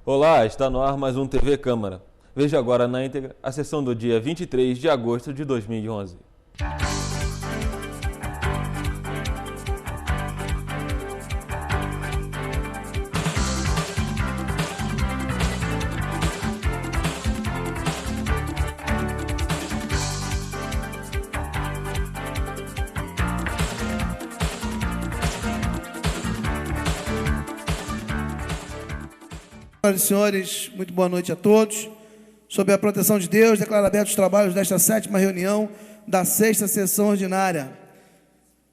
Olá, está no ar mais um TV Câmara. Veja agora na íntegra a sessão do dia 23 de agosto de 2011. Senhoras e senhores, muito boa noite a todos. Sob a proteção de Deus, declaro abertos os trabalhos desta 7ª reunião da 6ª sessão ordinária.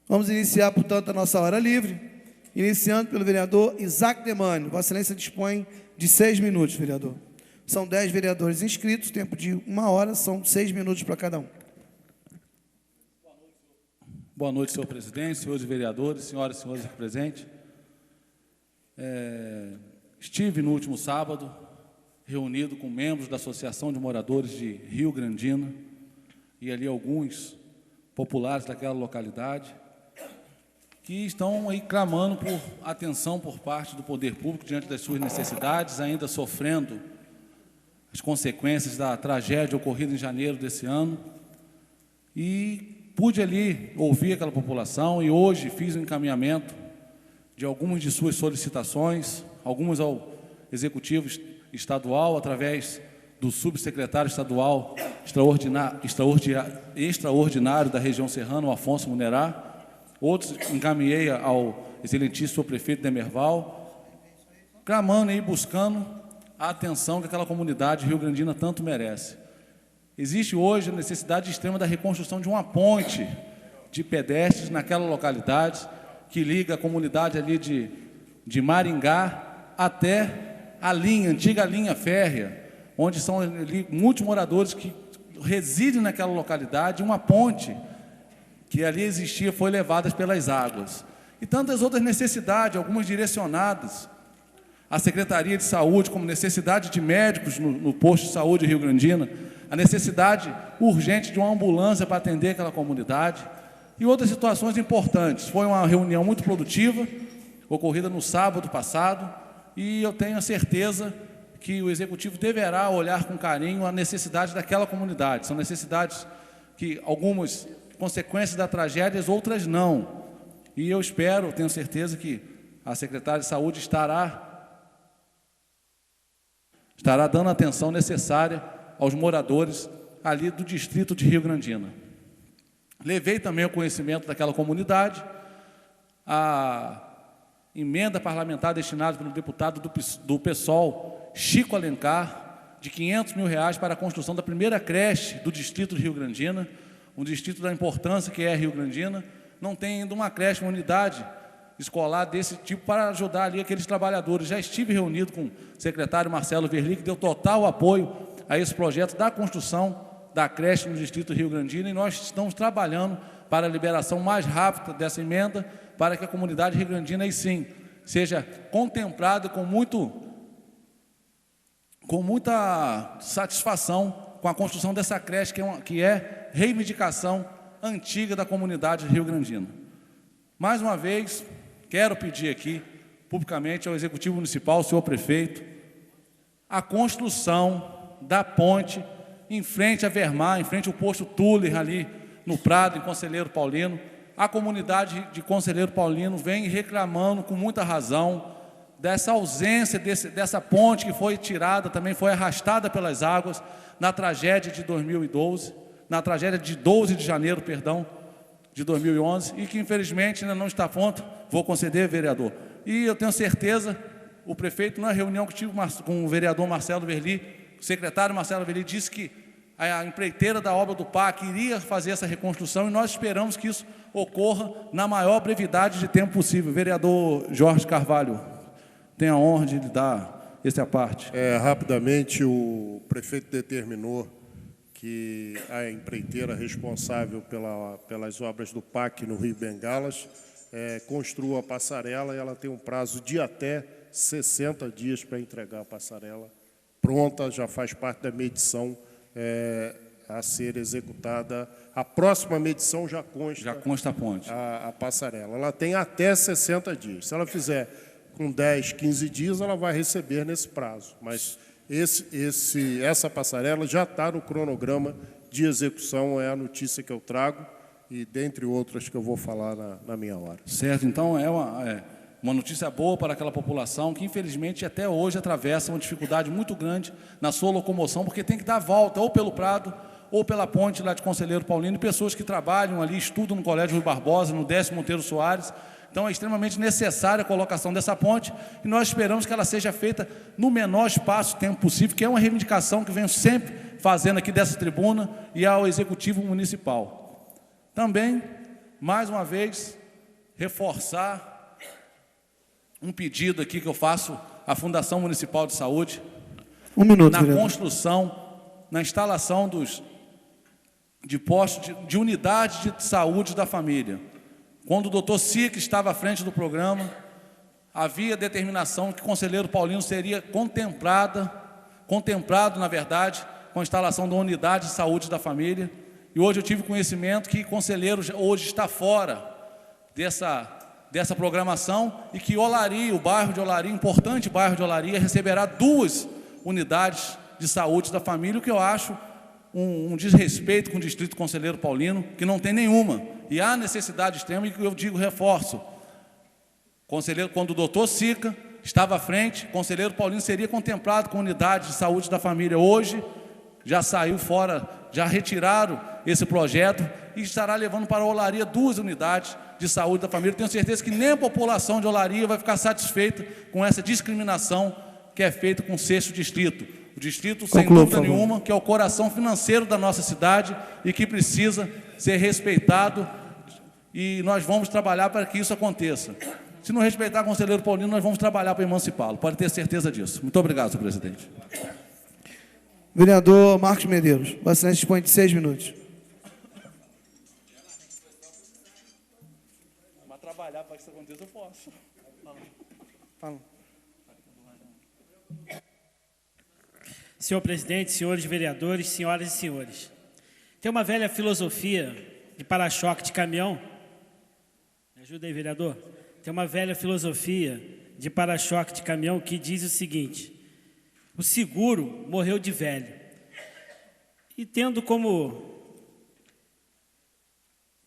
Vamos iniciar, portanto, a nossa hora livre, iniciando pelo vereador Isaac Demânio. Vossa Excelência dispõe de 6 minutos, vereador. São 10 vereadores inscritos, tempo de 1 hora, são 6 minutos para cada um. Boa noite, senhor presidente, senhores vereadores, senhoras e senhores aqui presentes. Estive no último sábado, reunido com membros da Associação de Moradores de Rio Grandina e ali alguns populares daquela localidade que estão aí clamando por atenção por parte do poder público diante das suas necessidades, ainda sofrendo as consequências da tragédia ocorrida em janeiro desse ano. E pude ali ouvir aquela população e hoje fiz um encaminhamento de algumas de suas solicitações, algumas ao Executivo Estadual, através do subsecretário estadual extraordinário da região serrana, o Afonso Munerá. Outros encaminhei ao excelentíssimo prefeito Demerval, clamando e buscando a atenção que aquela comunidade rio-grandina tanto merece. Existe hoje a necessidade extrema da reconstrução de uma ponte de pedestres naquela localidade, que liga a comunidade ali de Maringá até a antiga linha férrea, onde são ali muitos moradores que residem naquela localidade. Uma ponte que ali existia foi levada pelas águas. E tantas outras necessidades, algumas direcionadas à Secretaria de Saúde, como necessidade de médicos no posto de saúde Rio Grandina, a necessidade urgente de uma ambulância para atender aquela comunidade, e outras situações importantes. Foi uma reunião muito produtiva, ocorrida no sábado passado, e eu tenho a certeza que o Executivo deverá olhar com carinho a necessidade daquela comunidade. São necessidades que algumas consequências da tragédia, outras não. E eu espero, tenho certeza que a Secretária de Saúde estará dando a atenção necessária aos moradores ali do distrito de Rio Grandina. Levei também ao conhecimento daquela comunidade a emenda parlamentar destinada pelo deputado do PSOL, Chico Alencar, de R$500 mil para a construção da primeira creche do distrito de Rio Grandina, um distrito da importância que é Rio Grandina. Não tem ainda uma creche, uma unidade escolar desse tipo para ajudar ali aqueles trabalhadores. Já estive reunido com o secretário Marcelo Verli, que deu total apoio a esse projeto da construção da creche no distrito Rio Grandina, e nós estamos trabalhando para a liberação mais rápida dessa emenda, para que a comunidade Rio Grandina, aí sim, seja contemplada com muita satisfação com a construção dessa creche, que é reivindicação antiga da comunidade Rio Grandina. Mais uma vez, quero pedir aqui, publicamente, ao Executivo Municipal, ao senhor prefeito, a construção da ponte em frente a Vermar, em frente ao posto Tuller, ali no Prado, em Conselheiro Paulino. A comunidade de Conselheiro Paulino vem reclamando com muita razão dessa ausência dessa ponte que foi tirada, também foi arrastada pelas águas na tragédia de 2012, na tragédia de 12 de janeiro, perdão, de 2011, e que infelizmente ainda não está pronta. Vou conceder, vereador. E eu tenho certeza, o prefeito, na reunião que tive com o vereador Marcelo Verli, o secretário Marcelo Verli, disse que a empreiteira da obra do PAC iria fazer essa reconstrução, e nós esperamos que isso ocorra na maior brevidade de tempo possível. Vereador Jorge Carvalho, tem a honra de lhe dar essa parte. Rapidamente, o prefeito determinou que a empreiteira responsável pelas obras do PAC no Rio Bengalas construa a passarela, e ela tem um prazo de até 60 dias para entregar a passarela pronta, já faz parte da medição a ser executada. A próxima medição já consta a ponte. A passarela. Ela tem até 60 dias. Se ela fizer com 10, 15 dias, ela vai receber nesse prazo. Mas essa passarela já está no cronograma de execução, é a notícia que eu trago, e dentre outras que eu vou falar na minha hora. Certo, então é uma notícia boa para aquela população que, infelizmente, até hoje atravessa uma dificuldade muito grande na sua locomoção, porque tem que dar a volta ou pelo Prado ou pela ponte lá de Conselheiro Paulino, e pessoas que trabalham ali, estudam no Colégio Rui Barbosa, no Décio Monteiro Soares. Então, é extremamente necessária a colocação dessa ponte, e nós esperamos que ela seja feita no menor espaço de tempo possível, que é uma reivindicação que venho sempre fazendo aqui dessa tribuna e ao Executivo Municipal. Também, mais uma vez, reforçar um pedido aqui que eu faço à Fundação Municipal de Saúde, Um minuto, na vereador. construção, na instalação de postos de unidade de saúde da família. Quando o doutor Sica estava à frente do programa, havia determinação que o Conselheiro Paulino seria contemplado, na verdade, com a instalação da unidade de saúde da família. E hoje eu tive conhecimento que o Conselheiro hoje está fora dessa programação, e que Olaria, o bairro de Olaria, importante bairro de Olaria, receberá 2 unidades de saúde da família, o que eu acho um desrespeito com o Distrito Conselheiro Paulino, que não tem nenhuma. E há necessidade extrema, e eu digo, reforço, conselheiro, quando o doutor Sica estava à frente, o Conselheiro Paulino seria contemplado com unidade de saúde da família. Hoje, já saiu fora, já retiraram esse projeto, e estará levando para a Olaria 2 unidades de saúde da família. Tenho certeza que nem a população de Olaria vai ficar satisfeita com essa discriminação que é feita com o 6º distrito. O distrito, sem dúvida nenhuma, que é o coração financeiro da nossa cidade e que precisa ser respeitado, e nós vamos trabalhar para que isso aconteça. Se não respeitar o Conselheiro Paulino, nós vamos trabalhar para emancipá-lo. Pode ter certeza disso. Muito obrigado, senhor presidente. Vereador Marcos Medeiros, Vossa Excelência dispõe de 6 minutos. Mas trabalhar para que isso aconteça, eu posso. Fala. Senhor presidente, senhores vereadores, senhoras e senhores, tem uma velha filosofia de para-choque de caminhão. Me ajuda aí, vereador. Tem uma velha filosofia de para-choque de caminhão que diz o seguinte: o seguro morreu de velho. E tendo como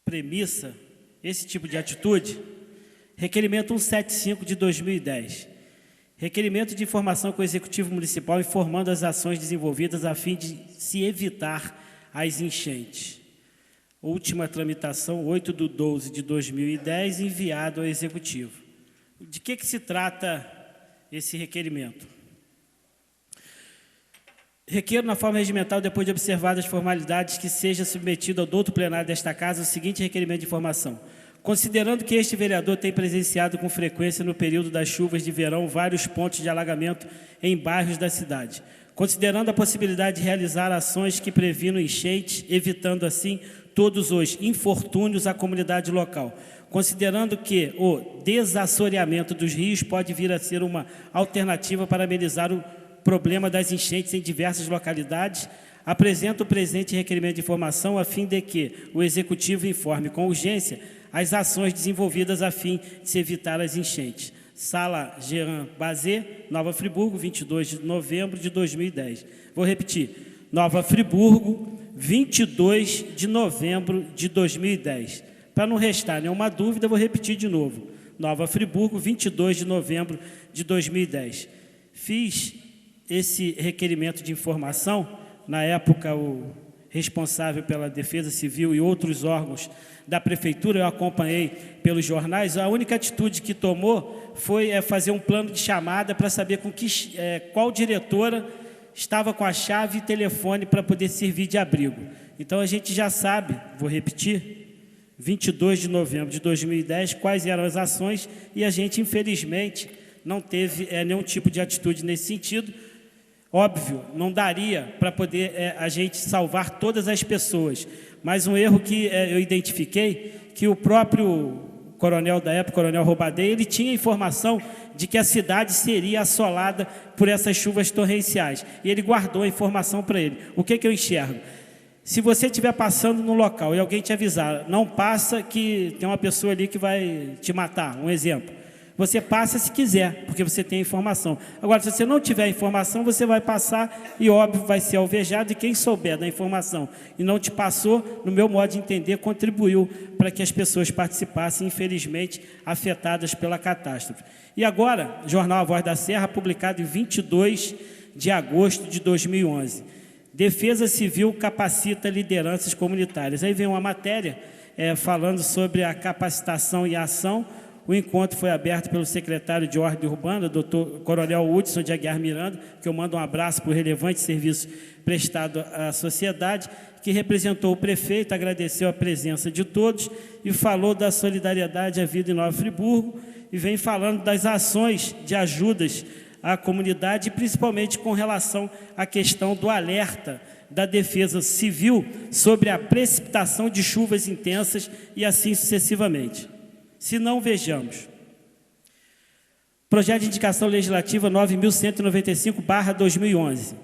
premissa esse tipo de atitude, requerimento 175 de 2010. Requerimento de informação com o Executivo Municipal informando as ações desenvolvidas a fim de se evitar as enchentes. Última tramitação, 8/12 de 2010, enviado ao Executivo. De que se trata esse requerimento? Requeiro na forma regimental, depois de observadas as formalidades, que seja submetido ao douto plenário desta Casa o seguinte requerimento de informação. Considerando que este vereador tem presenciado com frequência no período das chuvas de verão vários pontos de alagamento em bairros da cidade, considerando a possibilidade de realizar ações que previnam enchentes, evitando assim todos os infortúnios à comunidade local, considerando que o desassoreamento dos rios pode vir a ser uma alternativa para amenizar o problema das enchentes em diversas localidades, apresento o presente requerimento de informação a fim de que o Executivo informe com urgência as ações desenvolvidas a fim de se evitar as enchentes. Sala Jean Bazet, Nova Friburgo, 22 de novembro de 2010. Vou repetir. Nova Friburgo, 22 de novembro de 2010. Para não restar nenhuma dúvida, vou repetir de novo. Nova Friburgo, 22 de novembro de 2010. Fiz esse requerimento de informação, na época o responsável pela Defesa Civil e outros órgãos da Prefeitura, eu acompanhei pelos jornais, a única atitude que tomou foi fazer um plano de chamada para saber qual diretora estava com a chave e telefone para poder servir de abrigo. Então, a gente já sabe, vou repetir, 22 de novembro de 2010, quais eram as ações, e a gente, infelizmente, não teve nenhum tipo de atitude nesse sentido. Óbvio, não daria para poder a gente salvar todas as pessoas, mas um erro que eu identifiquei, que o próprio coronel da época, coronel Robadeia, ele tinha informação de que a cidade seria assolada por essas chuvas torrenciais, e ele guardou a informação para ele. O que eu enxergo? Se você estiver passando no local e alguém te avisar, não passa que tem uma pessoa ali que vai te matar, um exemplo. Você passa se quiser, porque você tem informação. Agora, se você não tiver informação, você vai passar e, óbvio, vai ser alvejado. E quem souber da informação e não te passou, no meu modo de entender, contribuiu para que as pessoas participassem, infelizmente, afetadas pela catástrofe. E agora, Jornal A Voz da Serra, publicado em 22 de agosto de 2011. Defesa Civil capacita lideranças comunitárias. Aí vem uma matéria falando sobre a capacitação e a ação. O encontro foi aberto pelo secretário de Ordem Urbana, Dr. Coronel Hudson de Aguiar Miranda, que eu mando um abraço por relevante serviço prestado à sociedade, que representou o prefeito, agradeceu a presença de todos e falou da solidariedade à vida em Nova Friburgo e vem falando das ações de ajudas à comunidade, principalmente com relação à questão do alerta da Defesa Civil sobre a precipitação de chuvas intensas e assim sucessivamente. Se não, vejamos. Projeto de indicação legislativa 9.195/2011.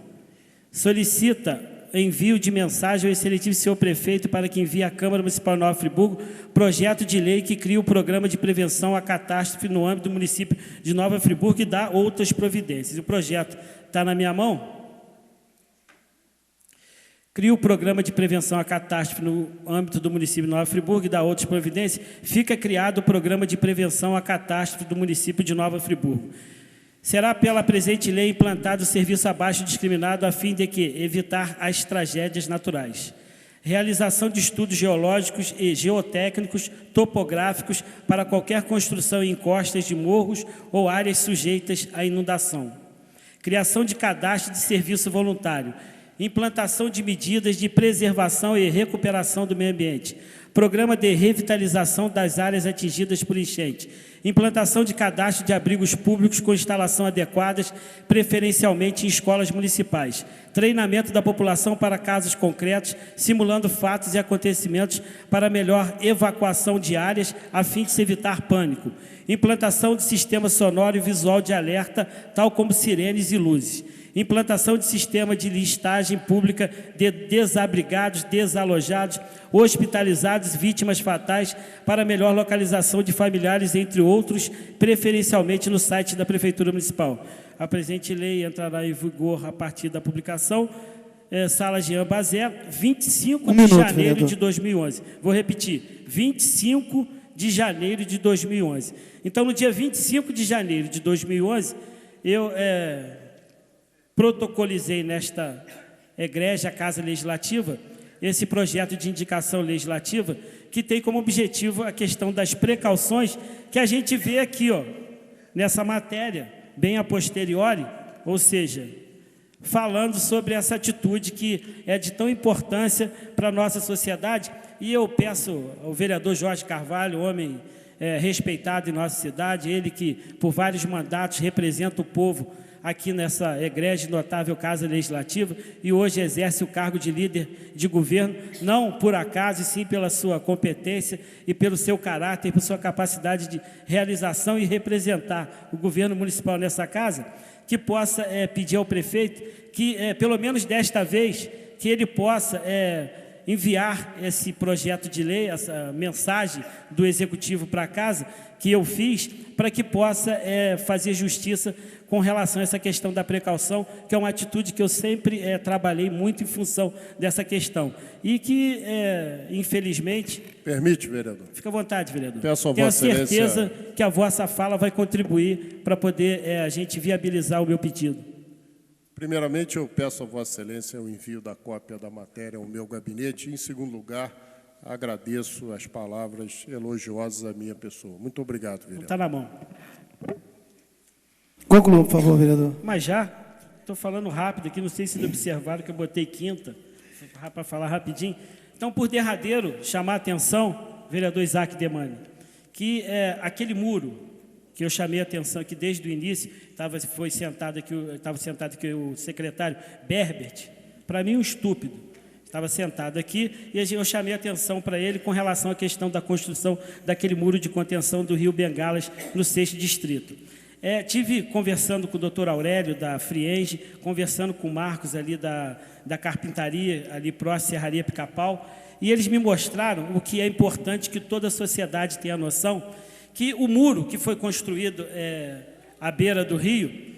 Solicita envio de mensagem ao excelentíssimo senhor prefeito para que envie à Câmara Municipal de Nova Friburgo projeto de lei que cria o programa de prevenção à catástrofe no âmbito do município de Nova Friburgo e dá outras providências. O projeto está na minha mão. Cria o programa de prevenção à catástrofe no âmbito do município de Nova Friburgo e dá outras providências. Fica criado o programa de prevenção à catástrofe do município de Nova Friburgo. Será pela presente lei implantado o serviço abaixo discriminado a fim de evitar as tragédias naturais. Realização de estudos geológicos e geotécnicos topográficos para qualquer construção em encostas de morros ou áreas sujeitas à inundação. Criação de cadastro de serviço voluntário. Implantação de medidas de preservação e recuperação do meio ambiente. Programa de revitalização das áreas atingidas por enchente. Implantação de cadastro de abrigos públicos com instalação adequadas, preferencialmente em escolas municipais. Treinamento da população para casos concretos, simulando fatos e acontecimentos para melhor evacuação de áreas, a fim de se evitar pânico. Implantação de sistema sonoro e visual de alerta, tal como sirenes e luzes. Implantação de sistema de listagem pública de desabrigados, desalojados, hospitalizados, vítimas fatais, para melhor localização de familiares, entre outros, preferencialmente no site da Prefeitura Municipal. A presente lei entrará em vigor a partir da publicação. Sala Jean Bazé, 25 de janeiro de 2011. Vou repetir, 25 de janeiro de 2011. Então, no dia 25 de janeiro de 2011, eu protocolizei nesta egrégia Casa Legislativa esse projeto de indicação legislativa que tem como objetivo a questão das precauções que a gente vê aqui, nessa matéria, bem a posteriori, ou seja, falando sobre essa atitude que é de tão importância para a nossa sociedade. E eu peço ao vereador Jorge Carvalho, homem respeitado em nossa cidade, ele que por vários mandatos representa o povo aqui nessa egrégia e notável Casa Legislativa e hoje exerce o cargo de líder de governo, não por acaso, e sim pela sua competência e pelo seu caráter, e por sua capacidade de realização e representar o governo municipal nessa casa, que possa pedir ao prefeito que, pelo menos desta vez, que ele possa enviar esse projeto de lei, essa mensagem do Executivo para casa, que eu fiz, para que possa fazer justiça com relação a essa questão da precaução, que é uma atitude que eu sempre trabalhei muito em função dessa questão. E que, infelizmente... Permite, vereador? Fica à vontade, vereador. Peço a Tenho Vossa Excelência... certeza que a vossa fala vai contribuir para poder a gente viabilizar o meu pedido. Primeiramente, eu peço a Vossa Excelência o envio da cópia da matéria ao meu gabinete. Em segundo lugar, agradeço as palavras elogiosas à minha pessoa. Muito obrigado, vereador. Está na mão. Conclua, por favor, vereador. Mas já, estou falando rápido aqui, não sei se observaram que eu botei quinta, para falar rapidinho. Então, por derradeiro, chamar a atenção, vereador Isaac Demani, que aquele muro que eu chamei a atenção, que desde o início estava sentado aqui o secretário Berbert, para mim um estúpido, estava sentado aqui e eu chamei a atenção para ele com relação à questão da construção daquele muro de contenção do Rio Bengalas no 6º distrito. Tive conversando com o doutor Aurélio, da Frienge, conversando com o Marcos, ali da carpintaria, ali próximo à Serraria Pica-Pau, e eles me mostraram o que é importante que toda a sociedade tenha noção, que o muro que foi construído à beira do rio,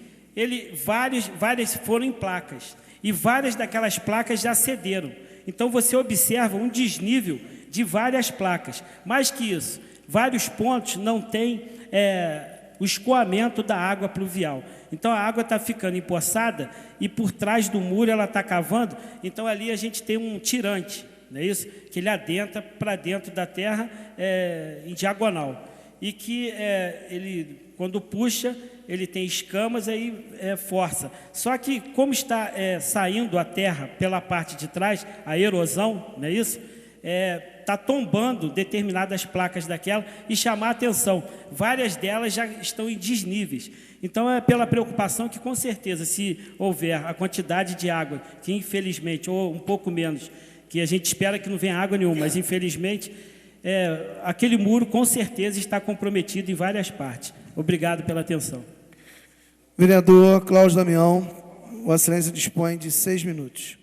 várias foram em placas, e várias daquelas placas já cederam. Então você observa um desnível de várias placas. Mais que isso, vários pontos não têm o escoamento da água pluvial. Então a água está ficando empoçada e por trás do muro ela está cavando. Então ali a gente tem um tirante, não é isso? Que ele adentra para dentro da terra em diagonal. E que ele, quando puxa, ele tem escamas, aí força. Só que como está saindo a terra pela parte de trás, a erosão, não é isso? Está tombando determinadas placas daquela e chamar a atenção. Várias delas já estão em desníveis. Então, é pela preocupação que, com certeza, se houver a quantidade de água, que infelizmente, ou um pouco menos, que a gente espera que não venha água nenhuma, mas infelizmente, aquele muro, com certeza, está comprometido em várias partes. Obrigado pela atenção. Vereador Cláudio Damião, Vossa Excelência dispõe de 6 minutos.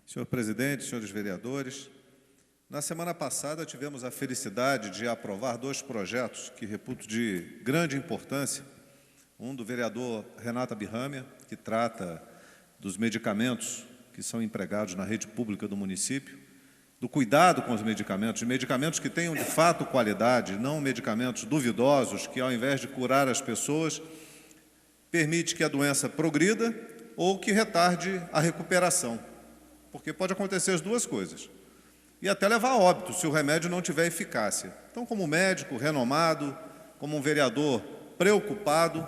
Senhor presidente, senhores vereadores, na semana passada tivemos a felicidade de aprovar 2 projetos que reputo de grande importância. Um do vereador Renato Abirrâmia, que trata dos medicamentos que são empregados na rede pública do município, do cuidado com os medicamentos, de medicamentos que tenham de fato qualidade, não medicamentos duvidosos que, ao invés de curar as pessoas, permite que a doença progrida ou que retarde a recuperação. Porque pode acontecer as duas coisas. E até levar a óbito, se o remédio não tiver eficácia. Então, como médico renomado, como um vereador preocupado,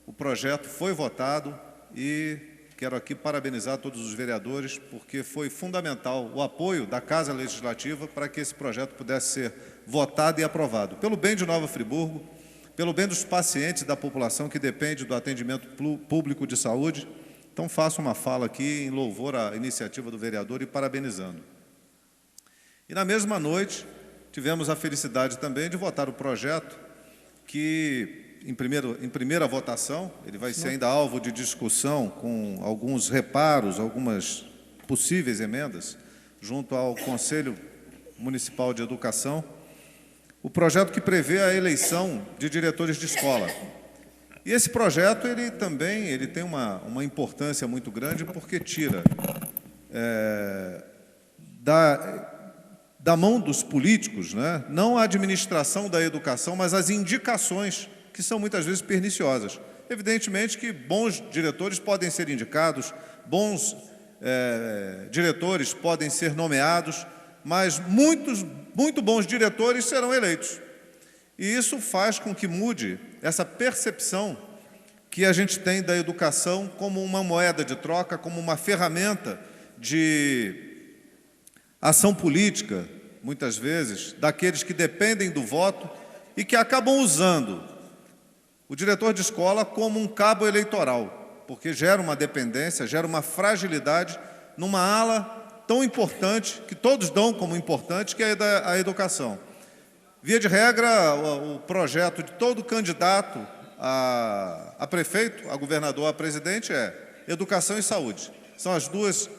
o projeto foi votado e quero aqui parabenizar todos os vereadores, porque foi fundamental o apoio da Casa Legislativa para que esse projeto pudesse ser votado e aprovado. Pelo bem de Nova Friburgo, pelo bem dos pacientes e da população que depende do atendimento público de saúde. Então, faço uma fala aqui em louvor à iniciativa do vereador e parabenizando. E na mesma noite, tivemos a felicidade também de votar o projeto que, em primeira votação, ele vai ser ainda alvo de discussão com alguns reparos, algumas possíveis emendas, junto ao Conselho Municipal de Educação, o projeto que prevê a eleição de diretores de escola. E esse projeto, ele tem uma importância muito grande, porque tira da mão dos políticos, né, não a administração da educação, mas as indicações, que são muitas vezes perniciosas. Evidentemente que bons diretores podem ser indicados, bons diretores podem ser nomeados, mas muito bons diretores serão eleitos. E isso faz com que mude essa percepção que a gente tem da educação como uma moeda de troca, como uma ferramenta de ação política, muitas vezes, daqueles que dependem do voto e que acabam usando o diretor de escola como um cabo eleitoral, porque gera uma dependência, gera uma fragilidade numa ala tão importante, que todos dão como importante, que é a educação. Via de regra, o projeto de todo candidato a prefeito, a governador, a presidente é educação e saúde. São as 2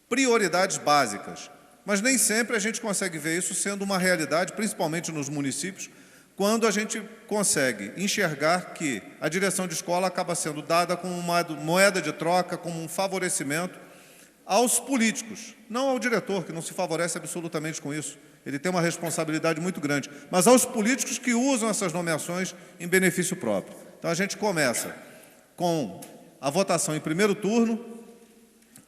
prioridades básicas. Mas nem sempre a gente consegue ver isso sendo uma realidade, principalmente nos municípios, quando a gente consegue enxergar que a direção de escola acaba sendo dada como uma moeda de troca, como um favorecimento aos políticos, não ao diretor, que não se favorece absolutamente com isso. Ele tem uma responsabilidade muito grande, mas aos políticos que usam essas nomeações em benefício próprio. Então, a gente começa com a votação em primeiro turno,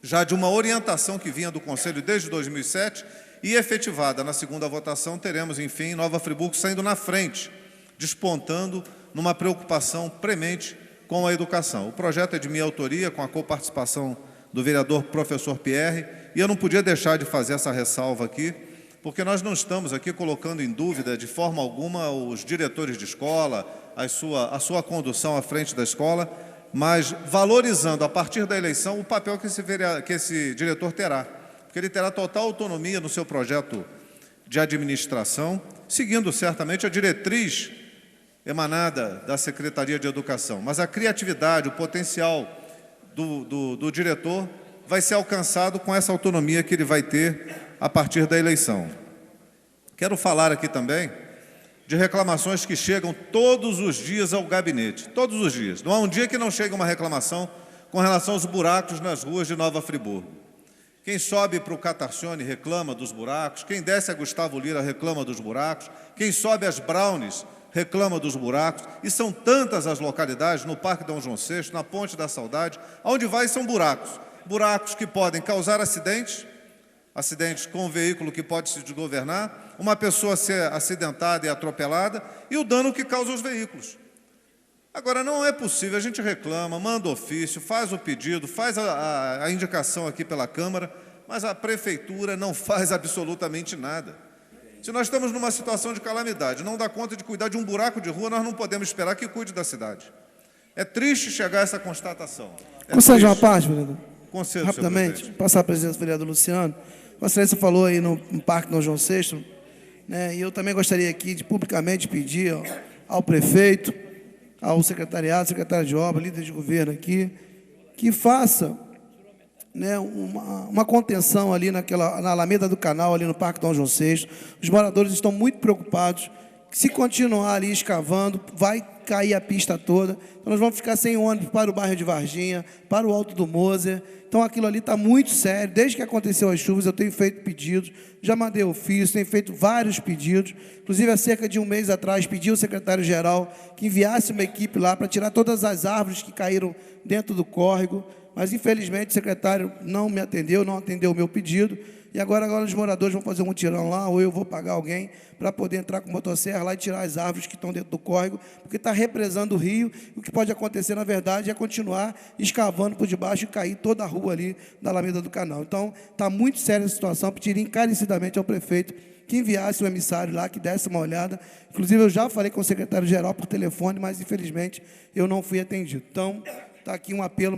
já de uma orientação que vinha do Conselho desde 2007, e efetivada na segunda votação, teremos, enfim, Nova Friburgo saindo na frente, despontando numa preocupação premente com a educação. O projeto é de minha autoria, com a coparticipação do vereador professor Pierre, e eu não podia deixar de fazer essa ressalva aqui, porque nós não estamos aqui colocando em dúvida de forma alguma os diretores de escola, a sua condução à frente da escola, mas valorizando a partir da eleição o papel que esse diretor terá, porque ele terá total autonomia no seu projeto de administração, seguindo certamente a diretriz emanada da Secretaria de Educação, mas a criatividade, o potencial do diretor vai ser alcançado com essa autonomia que ele vai ter a partir da eleição. Quero falar aqui também de reclamações que chegam todos os dias ao gabinete, todos os dias. Não há um dia que não chegue uma reclamação com relação aos buracos nas ruas de Nova Friburgo. Quem sobe para o Catarcione reclama dos buracos, quem desce a Gustavo Lira reclama dos buracos, quem sobe as Brownies reclama dos buracos, e são tantas as localidades, no Parque Dom João VI, na Ponte da Saudade, aonde vai são buracos. Buracos que podem causar acidentes com um veículo que pode se desgovernar, uma pessoa ser acidentada e atropelada, e o dano que causa aos veículos. Agora, não é possível, a gente reclama, manda ofício, faz o pedido, faz a indicação aqui pela Câmara, mas a Prefeitura não faz absolutamente nada. Se nós estamos numa situação de calamidade, não dá conta de cuidar de um buraco de rua, nós não podemos esperar que cuide da cidade. É triste chegar a essa constatação. Concedo uma parte, vereador? Concedo, rapidamente, passar a presença do vereador Luciano. A Excelência falou aí no Parque Dom João VI, né, e eu também gostaria aqui de publicamente pedir ao prefeito, ao secretariado, secretário de obra, líder de governo aqui, que faça, né, uma contenção ali na Alameda do Canal, ali no Parque Dom João VI. Os moradores estão muito preocupados que, se continuar ali escavando, vai cair a pista toda. Então, nós vamos ficar sem ônibus para o bairro de Varginha, para o Alto do Moser. Então, aquilo ali está muito sério. Desde que aconteceu as chuvas, eu tenho feito pedidos, já mandei ofício, tenho feito vários pedidos. Inclusive, há cerca de um mês atrás, pedi ao secretário-geral que enviasse uma equipe lá para tirar todas as árvores que caíram dentro do córrego. Mas, infelizmente, o secretário não me atendeu, não atendeu o meu pedido. E agora os moradores vão fazer um mutirão lá, ou eu vou pagar alguém para poder entrar com motosserra lá e tirar as árvores que estão dentro do córrego, porque está represando o rio. E o que pode acontecer, na verdade, é continuar escavando por debaixo e cair toda a rua ali da Alameda do Canal. Então, está muito séria a situação. Pediria encarecidamente ao prefeito que enviasse o emissário lá, que desse uma olhada. Inclusive, eu já falei com o secretário-geral por telefone, mas, infelizmente, eu não fui atendido. Então, está aqui um apelo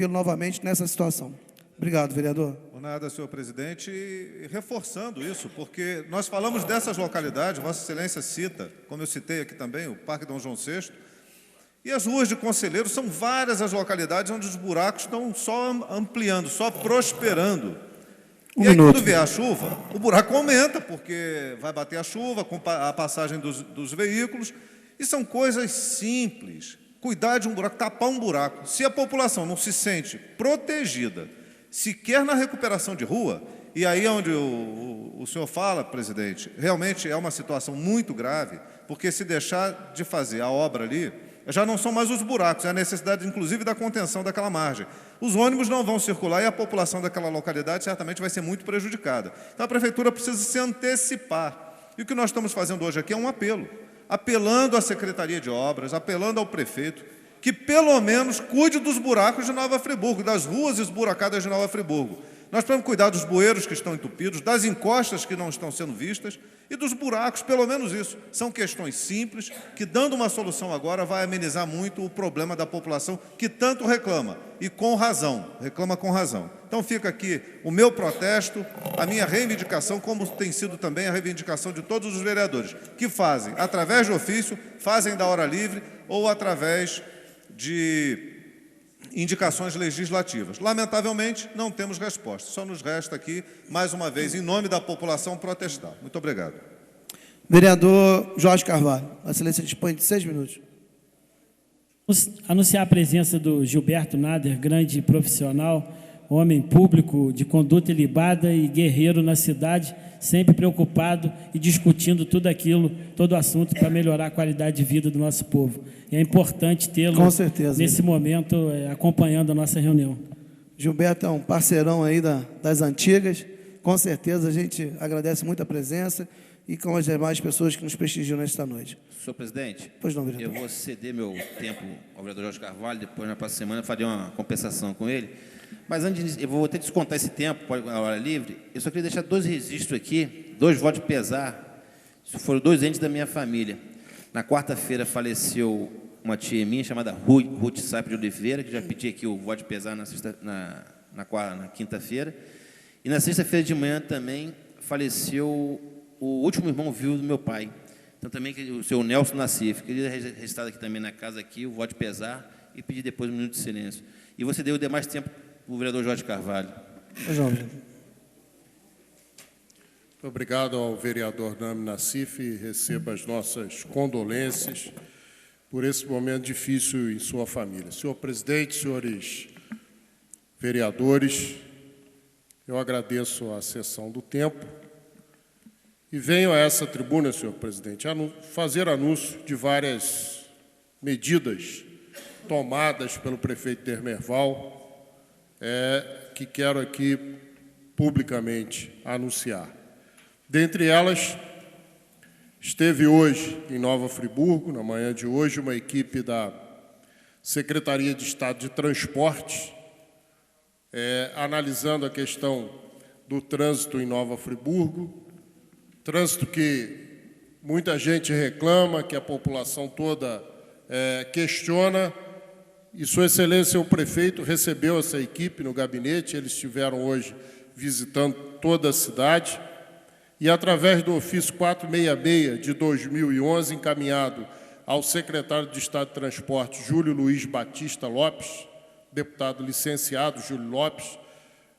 novamente nessa situação. Obrigado, vereador. Por nada, senhor presidente, e reforçando isso, porque nós falamos dessas localidades, Vossa Excelência cita, como eu citei aqui também, o Parque Dom João VI, e as ruas de Conselheiro, são várias as localidades onde os buracos estão só ampliando, só prosperando. E aí, quando vier a chuva, o buraco aumenta, porque vai bater a chuva, com a passagem dos veículos, e são coisas simples. Cuidar de um buraco, tapar um buraco. Se a população não se sente protegida, sequer na recuperação de rua, e aí é onde o senhor fala, presidente, realmente é uma situação muito grave, porque se deixar de fazer a obra ali, já não são mais os buracos, é a necessidade, inclusive, da contenção daquela margem. Os ônibus não vão circular e a população daquela localidade certamente vai ser muito prejudicada. Então, a Prefeitura precisa se antecipar. E o que nós estamos fazendo hoje aqui é um apelo, apelando à Secretaria de Obras, apelando ao prefeito, que pelo menos cuide dos buracos de Nova Friburgo, das ruas esburacadas de Nova Friburgo. Nós precisamos cuidar dos bueiros que estão entupidos, das encostas que não estão sendo vistas e dos buracos, pelo menos isso. São questões simples que, dando uma solução agora, vai amenizar muito o problema da população que tanto reclama, e com razão, reclama com razão. Então fica aqui o meu protesto, a minha reivindicação, como tem sido também a reivindicação de todos os vereadores, que fazem, através de ofício, fazem da hora livre ou através de indicações legislativas. Lamentavelmente, não temos resposta. Só nos resta aqui, mais uma vez, em nome da população, protestar. Muito obrigado. Vereador Jorge Carvalho, a excelência dispõe de 6 minutos. Anunciar a presença do Gilberto Nader, grande profissional, homem público de conduta ilibada e guerreiro na cidade, sempre preocupado e discutindo tudo aquilo, todo o assunto para melhorar a qualidade de vida do nosso povo. E é importante tê-lo, nesse momento, acompanhando a nossa reunião. Gilberto é um parceirão aí das antigas. Com certeza a gente agradece muito a presença e com as demais pessoas que nos prestigiam nesta noite. Senhor presidente, pois não, vereador. Eu vou ceder meu tempo ao vereador Jorge Carvalho, depois na próxima semana farei uma compensação com ele. Mas antes, eu vou ter que descontar esse tempo, a hora livre. Eu só queria deixar 2 registros aqui, 2 votos de pesar. Isso foram 2 entes da minha família. Na quarta-feira faleceu uma tia minha chamada Ruth Saipa de Oliveira, que já pedi aqui o voto de pesar na quinta-feira. E na sexta-feira de manhã também faleceu o último irmão vivo do meu pai. Então também o senhor Nelson Nassif. Queria registrar aqui também na casa aqui o voto de pesar e pedir depois um minuto de silêncio. E você deu o demais tempo para o vereador Jorge Carvalho. Muito obrigado ao vereador Nami Nassif e receba as nossas condolências por esse momento difícil em sua família. Senhor presidente, senhores vereadores, eu agradeço a cessão do tempo e venho a essa tribuna, senhor presidente, fazer anúncio de várias medidas tomadas pelo prefeito Demerval, que quero aqui publicamente anunciar. Dentre elas, esteve hoje em Nova Friburgo, na manhã de hoje, uma equipe da Secretaria de Estado de Transportes, analisando a questão do trânsito em Nova Friburgo, trânsito que muita gente reclama, que a população toda questiona, e Sua Excelência, o prefeito, recebeu essa equipe no gabinete, eles estiveram hoje visitando toda a cidade, e através do ofício 466 de 2011, encaminhado ao secretário de Estado de Transporte, Júlio Luiz Batista Lopes, deputado licenciado Júlio Lopes,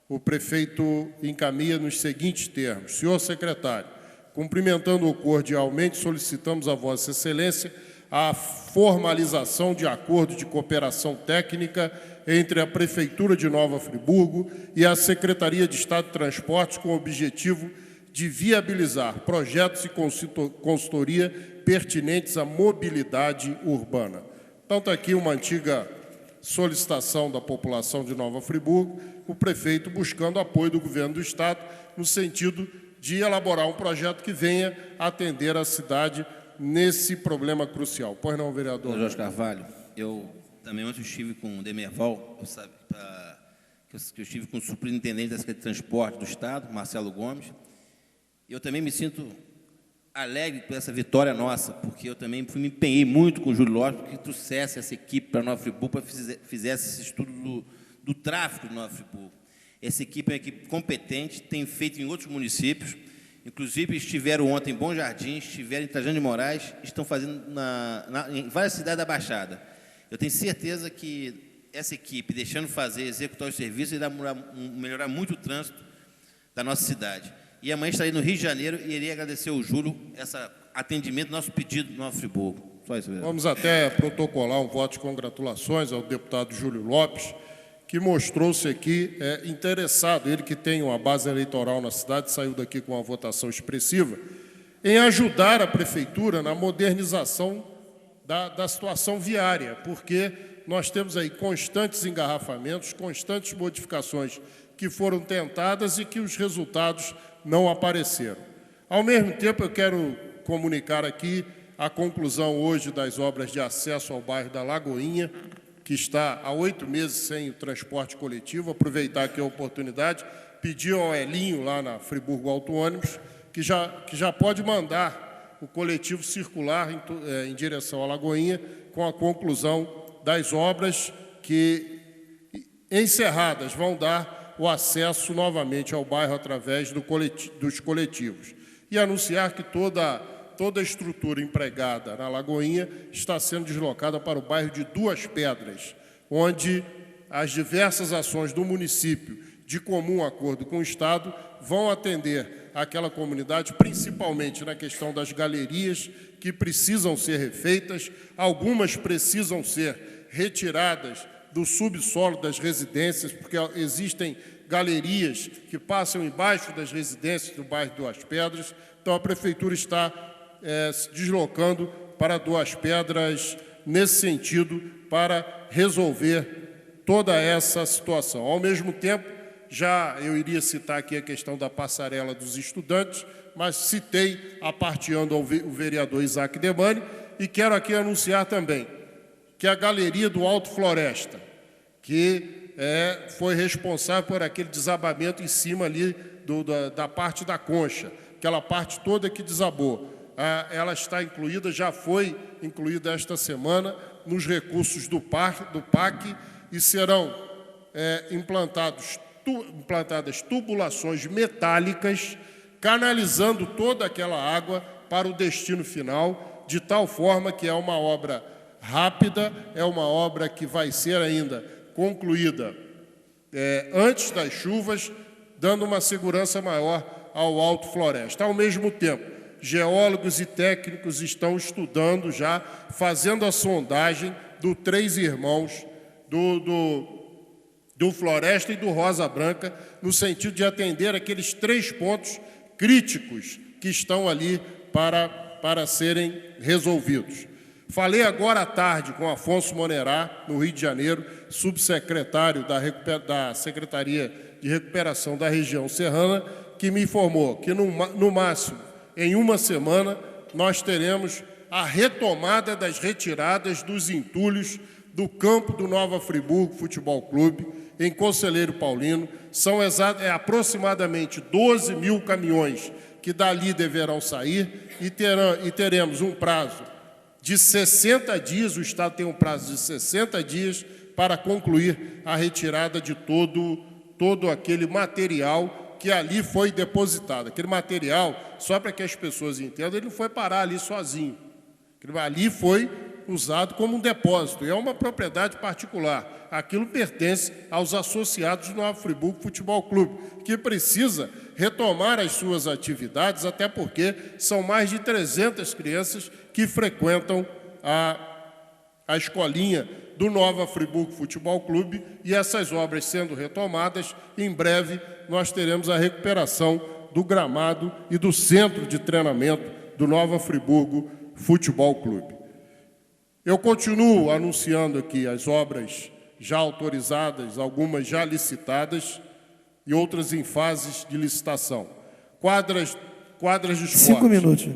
o prefeito encaminha nos seguintes termos: senhor secretário, cumprimentando-o cordialmente, solicitamos a Vossa Excelência a formalização de acordo de cooperação técnica entre a Prefeitura de Nova Friburgo e a Secretaria de Estado de Transportes com o objetivo de viabilizar projetos e consultoria pertinentes à mobilidade urbana. Então, está aqui uma antiga solicitação da população de Nova Friburgo, o prefeito buscando apoio do governo do Estado no sentido de elaborar um projeto que venha atender a cidade nesse problema crucial. Pois não, vereador? Jorge Carvalho, eu também ontem estive com o Demerval, eu estive com o superintendente da Secretaria de Transporte do Estado, Marcelo Gomes. Eu também me sinto alegre por essa vitória nossa, porque eu também me empenhei muito com o Júlio Lopes, que trouxesse essa equipe para Nova Friburgo, para que fizesse esse estudo do tráfego de Nova Friburgo. Essa equipe é uma equipe competente, tem feito em outros municípios, inclusive estiveram ontem em Bom Jardim, estiveram em Trajano de Moraes, estão fazendo em várias cidades da Baixada. Eu tenho certeza que essa equipe, deixando fazer, executar os serviços, irá melhorar muito o trânsito da nossa cidade. E amanhã estarei no Rio de Janeiro e irei agradecer ao Júlio esse atendimento, nosso pedido do Nova Friburgo. Só isso mesmo. Vamos até protocolar um voto de congratulações ao deputado Júlio Lopes, que mostrou-se aqui interessado, ele que tem uma base eleitoral na cidade, saiu daqui com uma votação expressiva, em ajudar a Prefeitura na modernização da situação viária, porque nós temos aí constantes engarrafamentos, constantes modificações que foram tentadas e que os resultados não apareceram. Ao mesmo tempo, eu quero comunicar aqui a conclusão hoje das obras de acesso ao bairro da Lagoinha, que está há 8 meses sem o transporte coletivo. Aproveitar aqui a oportunidade, pedir ao Elinho, lá na Friburgo Auto Ônibus, que já pode mandar o coletivo circular em direção à Lagoinha, com a conclusão das obras que, encerradas, vão dar o acesso novamente ao bairro através dos coletivos. E anunciar que toda a estrutura empregada na Lagoinha está sendo deslocada para o bairro de Duas Pedras, onde as diversas ações do município, de comum acordo com o Estado, vão atender aquela comunidade, principalmente na questão das galerias, que precisam ser refeitas, algumas precisam ser retiradas do subsolo das residências, porque existem galerias que passam embaixo das residências do bairro Duas Pedras. Então, a Prefeitura está se deslocando para Duas Pedras nesse sentido, para resolver toda essa situação. Ao mesmo tempo, eu iria citar aqui a questão da passarela dos estudantes, mas citei aparteando ao vereador Isaac Demani, e quero aqui anunciar também que a Galeria do Alto Floresta, que foi responsável por aquele desabamento em cima ali da parte da concha, aquela parte toda que desabou, ela está incluída, já foi incluída esta semana nos recursos do PAC, e serão implantadas tubulações metálicas, canalizando toda aquela água para o destino final, de tal forma que é uma obra rápida, é uma obra que vai ser ainda concluída antes das chuvas, dando uma segurança maior ao Alto Floresta. Ao mesmo tempo, geólogos e técnicos estão estudando já, fazendo a sondagem do Três Irmãos, do Floresta e do Rosa Branca, no sentido de atender aqueles 3 pontos críticos que estão ali para serem resolvidos. Falei agora à tarde com Afonso Monerá, no Rio de Janeiro, subsecretário da Secretaria de Recuperação da região serrana, que me informou que, no máximo, em uma semana, nós teremos a retomada das retiradas dos entulhos do campo do Nova Friburgo Futebol Clube, em Conselheiro Paulino. São aproximadamente 12 mil caminhões que dali deverão sair e teremos um prazo de 60 dias, o Estado tem um prazo de 60 dias para concluir a retirada de todo aquele material que ali foi depositado. Aquele material, só para que as pessoas entendam, ele não foi parar ali sozinho. Ali foi usado como um depósito, e é uma propriedade particular. Aquilo pertence aos associados do Nova Friburgo Futebol Clube, que precisa retomar as suas atividades, até porque são mais de 300 crianças que frequentam a escolinha do Nova Friburgo Futebol Clube, e essas obras sendo retomadas, em breve nós teremos a recuperação do gramado e do centro de treinamento do Nova Friburgo Futebol Clube. Eu continuo anunciando aqui as obras já autorizadas, algumas já licitadas e outras em fases de licitação. Quadras de esporte. 5 minutos.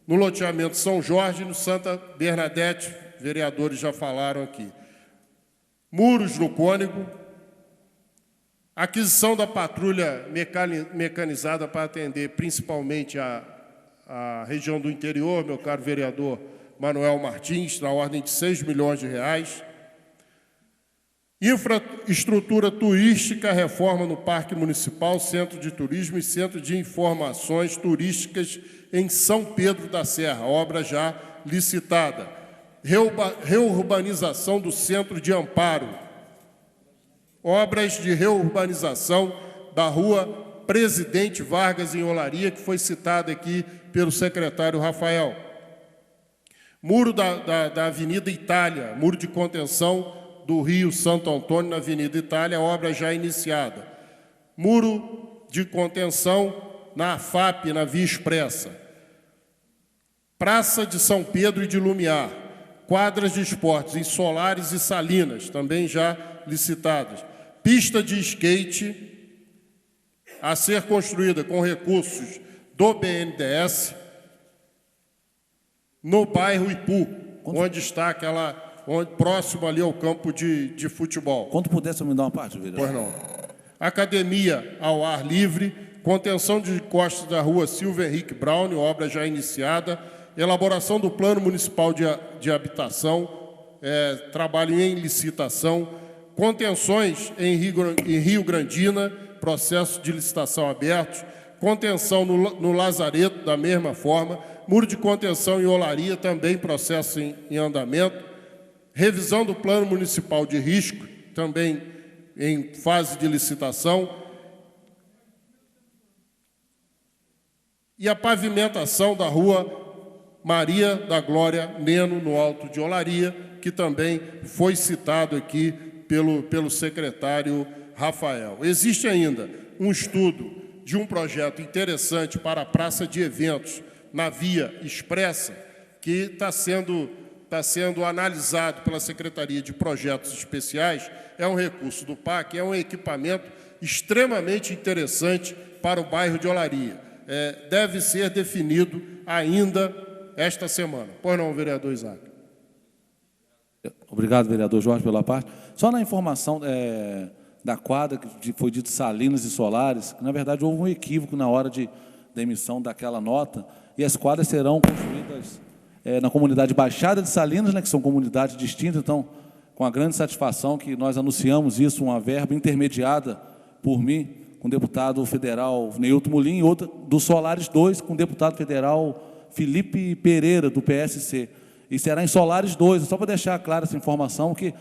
No loteamento São Jorge, no Santa Bernadette, vereadores já falaram aqui. Muros no Cônego. Aquisição da patrulha mecanizada para atender principalmente a região do interior, meu caro vereador Manuel Martins, na ordem de 6 milhões de reais. Infraestrutura turística, reforma no Parque Municipal, Centro de Turismo e Centro de Informações Turísticas em São Pedro da Serra, obra já licitada. Reurbanização do Centro de Amparo. Obras de reurbanização da Rua Presidente Vargas, em Olaria, que foi citada aqui pelo secretário Rafael. Muro da Avenida Itália, muro de contenção do Rio Santo Antônio, na Avenida Itália, obra já iniciada. Muro de contenção na AFAP, na Via Expressa. Praça de São Pedro e de Lumiar. Quadras de esportes em Solares e Salinas, também já licitadas. Pista de skate a ser construída com recursos do BNDES no bairro Ipu, onde está próximo ali ao campo de futebol. Quando puder, você me dá uma parte, vereador? Pois não. Academia ao ar livre, contenção de costas da Rua Silva Henrique Brown, obra já iniciada, elaboração do Plano Municipal de Habitação, trabalho em licitação, contenções em Rio Grandina, processo de licitação aberto, contenção no Lazareto, da mesma forma, muro de contenção em Olaria, também processo em andamento, revisão do Plano Municipal de Risco, também em fase de licitação, e a pavimentação da Rua Maria da Glória Neno, no Alto de Olaria, que também foi citado aqui pelo secretário Rafael. Existe ainda um estudo de um projeto interessante para a praça de eventos na Via Expressa, que está sendo analisado pela Secretaria de Projetos Especiais. É um recurso do PAC, é um equipamento extremamente interessante para o bairro de Olaria. Deve ser definido ainda esta semana. Pois não, vereador Isaac? Obrigado, vereador Jorge, pela parte. Só na informação da quadra, que foi dito Salinas e Solares, que, na verdade, houve um equívoco na hora da emissão daquela nota, e as quadras serão construídas na comunidade Baixada de Salinas, que são comunidades distintas. Então, com a grande satisfação que nós anunciamos isso, uma verba intermediada por mim, com o deputado federal Neilton Mulim, e outra do Solares 2, com o deputado federal Felipe Pereira, do PSC. E será em Solares 2, só para deixar clara essa informação, que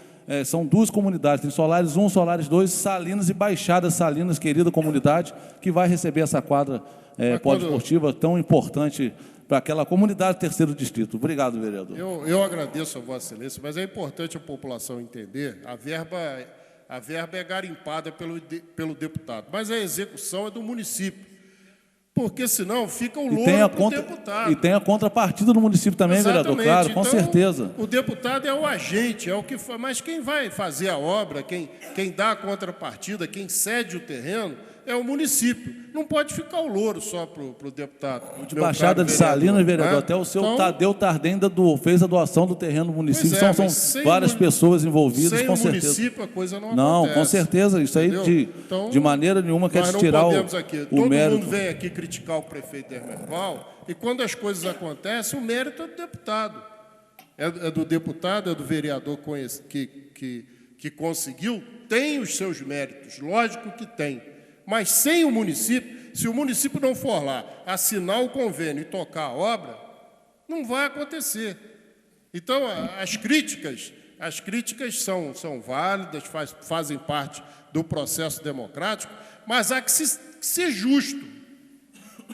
são duas comunidades, tem Solares 1, Solares 2, Salinas e Baixada Salinas, querida comunidade, que vai receber essa quadra poliesportiva tão importante para aquela comunidade do 3º Distrito. Obrigado, vereador. Eu agradeço a Vossa Excelência, mas é importante a população entender, a verba é garimpada pelo deputado, mas a execução é do município. Porque senão fica o louro para o deputado. E tem a contrapartida do município também, exatamente, vereador, claro, com então, certeza. O deputado é o agente, é o que mas quem vai fazer a obra, quem dá a contrapartida, quem cede o terreno, é o município. Não pode ficar o louro só para o deputado. De Baixada de Salinas, vereador, até o seu Tadeu Tardem fez a doação do terreno do município. São várias pessoas envolvidas, com certeza. Sem o município a coisa não acontece. Com certeza, isso aí de maneira nenhuma quer tirar o mérito. Todo mundo vem aqui criticar o prefeito Dermerval, e quando as coisas acontecem, o mérito é do deputado. É do deputado, é do vereador que conseguiu, tem os seus méritos, lógico que tem. Mas sem o município, se o município não for lá assinar o convênio e tocar a obra, não vai acontecer. Então, as críticas são válidas, fazem parte do processo democrático, mas há que ser justo,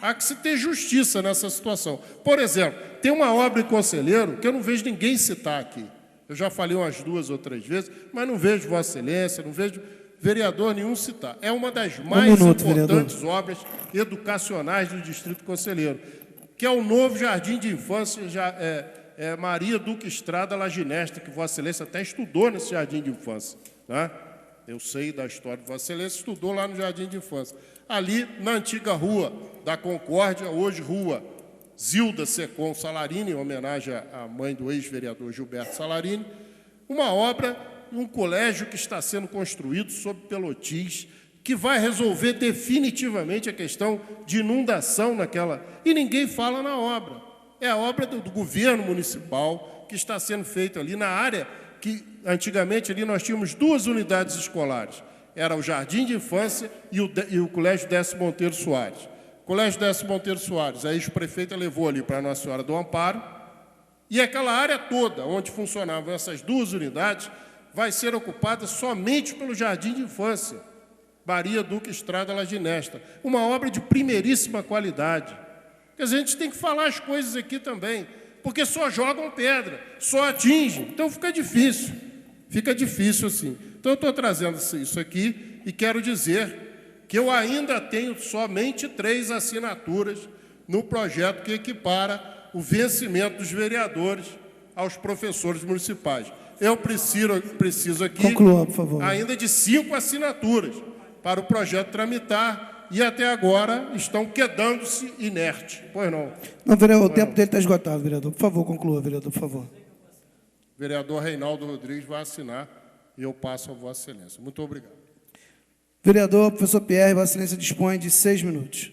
há que se ter justiça nessa situação. Por exemplo, tem uma obra em Conselheiro que eu não vejo ninguém citar aqui. Eu já falei umas 2 ou 3 vezes, mas não vejo Vossa Excelência, não vejo vereador nenhum citar. É uma das mais importantes obras educacionais do Distrito Conselheiro, que é o novo Jardim de Infância Maria Duque Estrada Laginesta, que Vossa Excelência até estudou nesse Jardim de Infância. Né? Eu sei da história de Vossa Excelência, estudou lá no Jardim de Infância. Ali, na antiga Rua da Concórdia, hoje Rua Zilda Secom Salarini, em homenagem à mãe do ex-vereador Gilberto Salarini, uma obra, um colégio que está sendo construído sob Pelotis, que vai resolver definitivamente a questão de inundação naquela... E ninguém fala na obra. É a obra do governo municipal que está sendo feita ali na área que, antigamente, ali nós tínhamos 2 unidades escolares. Era o Jardim de Infância e o Colégio Décio Monteiro Soares. O Colégio Décio Monteiro Soares, a ex-prefeita levou ali para a Nossa Senhora do Amparo, e aquela área toda onde funcionavam essas 2 unidades vai ser ocupada somente pelo Jardim de Infância, Maria Duque Estrada Laginesta. Uma obra de primeiríssima qualidade. Quer dizer, a gente tem que falar as coisas aqui também, porque só jogam pedra, só atingem. Então fica difícil assim. Então eu estou trazendo isso aqui e quero dizer que eu ainda tenho somente 3 assinaturas no projeto que equipara o vencimento dos vereadores aos professores municipais. Eu preciso aqui, conclua, por favor, ainda de 5 assinaturas para o projeto tramitar e até agora estão quedando-se inerte. Pois não. Não, vereador, o tempo dele está esgotado, vereador. Por favor, conclua, vereador, por favor. O vereador Reinaldo Rodrigues vai assinar e eu passo a Vossa Excelência. Muito obrigado. Vereador, professor Pierre, Vossa Excelência dispõe de 6 minutos.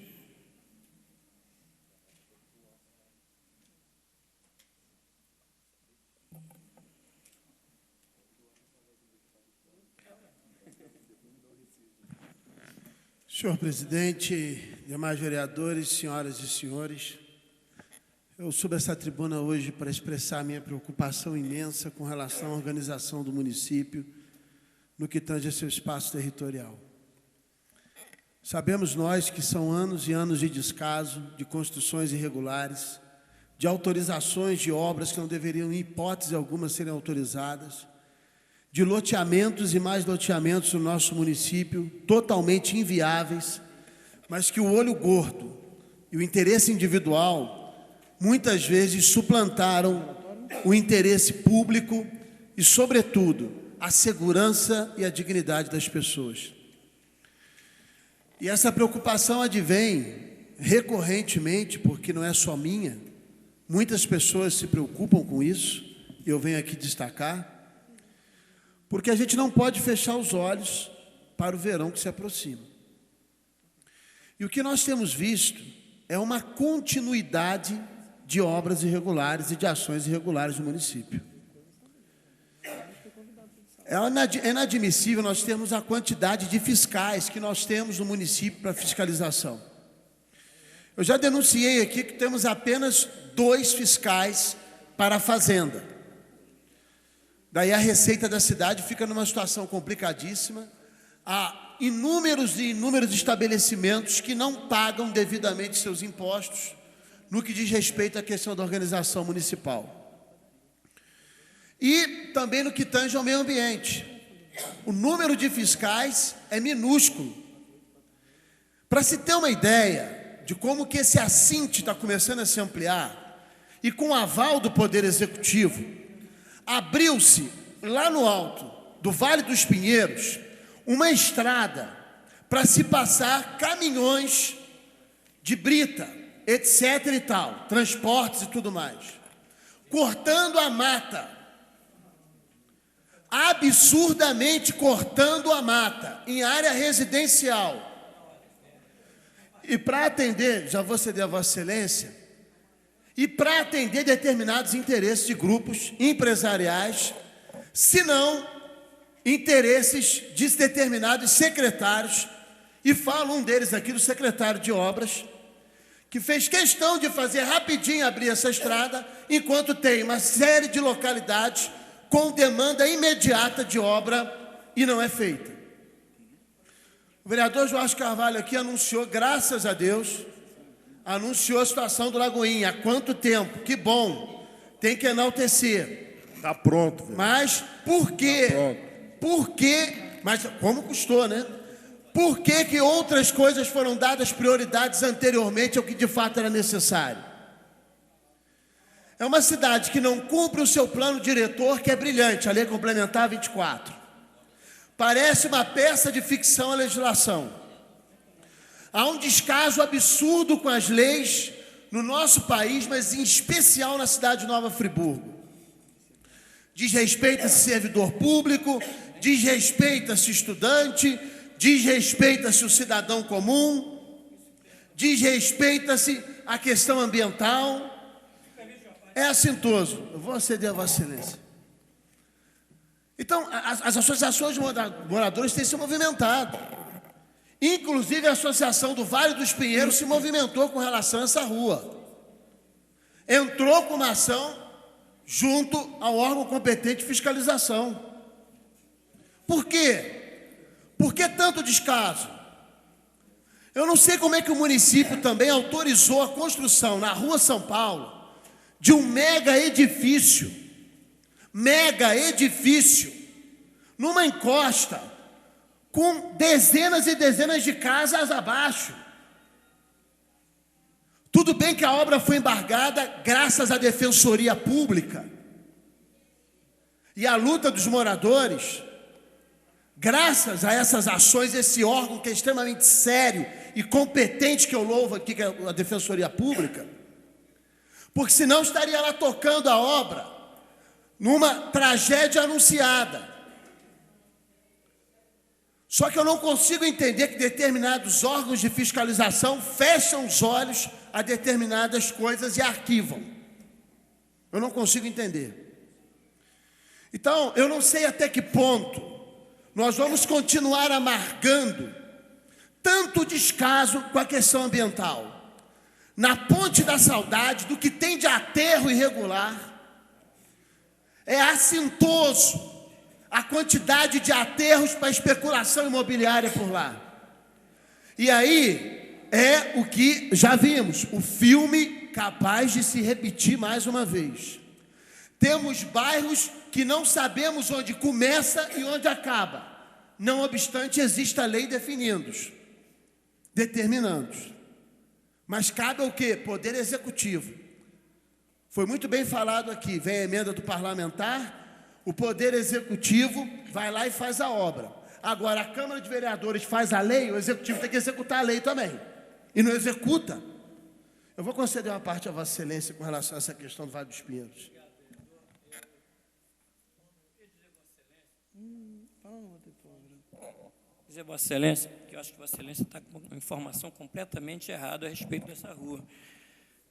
Senhor presidente, demais vereadores, senhoras e senhores, eu subo essa tribuna hoje para expressar minha preocupação imensa com relação à organização do município no que tange a seu espaço territorial. Sabemos nós que são anos e anos de descaso, de construções irregulares, de autorizações de obras que não deveriam, em hipótese alguma, serem autorizadas, de loteamentos e mais loteamentos no nosso município, totalmente inviáveis, mas que o olho gordo e o interesse individual, muitas vezes, suplantaram o interesse público e, sobretudo, a segurança e a dignidade das pessoas. E essa preocupação advém recorrentemente, porque não é só minha, muitas pessoas se preocupam com isso, e eu venho aqui destacar, porque a gente não pode fechar os olhos para o verão que se aproxima. E o que nós temos visto é uma continuidade de obras irregulares e de ações irregulares no município. É inadmissível nós termos a quantidade de fiscais que nós temos no município para fiscalização. Eu já denunciei aqui que temos apenas 2 fiscais para a fazenda. Daí a receita da cidade fica numa situação complicadíssima. Há inúmeros e inúmeros estabelecimentos que não pagam devidamente seus impostos no que diz respeito à questão da organização municipal. E também no que tange ao meio ambiente. O número de fiscais é minúsculo. Para se ter uma ideia de como que esse assinte está começando a se ampliar, e com o aval do Poder Executivo, abriu-se lá no alto do Vale dos Pinheiros uma estrada para se passar caminhões de brita, etc. e tal, transportes e tudo mais, cortando a mata, absurdamente cortando a mata em área residencial. E para atender, já vou ceder a Vossa Excelência, e para atender determinados interesses de grupos empresariais, se não interesses de determinados secretários, e falo um deles aqui, do secretário de Obras, que fez questão de fazer rapidinho abrir essa estrada, enquanto tem uma série de localidades com demanda imediata de obra e não é feita. O vereador Jorge Carvalho aqui anunciou, graças a Deus, anunciou a situação do Lagoinha. Há quanto tempo? Que bom. Tem que enaltecer. Está pronto, velho. Mas por quê? Tá Por quê? Mas como custou, né? Por que que outras coisas foram dadas prioridades anteriormente ao que de fato era necessário? É uma cidade que não cumpre o seu plano diretor, que é brilhante, a Lei Complementar 24. Parece uma peça de ficção à legislação. Há um descaso absurdo com as leis no nosso país, mas em especial na cidade de Nova Friburgo. Desrespeita-se servidor público, desrespeita-se estudante, desrespeita-se o cidadão comum, desrespeita-se a questão ambiental. É assintoso. Eu vou ceder a Vossa Excelência. Então, as associações de moradores têm se movimentado. Inclusive, a Associação do Vale dos Pinheiros se movimentou com relação a essa rua. Entrou com uma ação junto ao órgão competente de fiscalização. Por quê? Por que tanto descaso? Eu não sei como é que o município também autorizou a construção na Rua São Paulo de um mega edifício, numa encosta, com dezenas e dezenas de casas abaixo. Tudo bem que a obra foi embargada graças à Defensoria Pública e à luta dos moradores, graças a essas ações, esse órgão que é extremamente sério e competente, que eu louvo aqui, que é a Defensoria Pública, porque senão estaria lá tocando a obra numa tragédia anunciada. Só que eu não consigo entender que determinados órgãos de fiscalização fecham os olhos a determinadas coisas e arquivam. Eu não consigo entender. Então, eu não sei até que ponto nós vamos continuar amargando tanto descaso com a questão ambiental. Na Ponte da Saudade, do que tem de aterro irregular, é assintoso a quantidade de aterros para especulação imobiliária por lá. E aí é o que já vimos, o filme capaz de se repetir mais uma vez. Temos bairros que não sabemos onde começa e onde acaba. Não obstante, existe a lei determinando. Mas cabe ao quê? Poder Executivo. Foi muito bem falado aqui, vem a emenda do parlamentar, o Poder Executivo vai lá e faz a obra. Agora, a Câmara de Vereadores faz a lei, o Executivo tem que executar a lei também. E não executa. Eu vou conceder uma parte a Vossa Excelência com relação a essa questão do Vale dos Pinheiros. Dizer, Vossa Excelência, que eu acho que Vossa Excelência está com uma informação completamente errada a respeito dessa rua.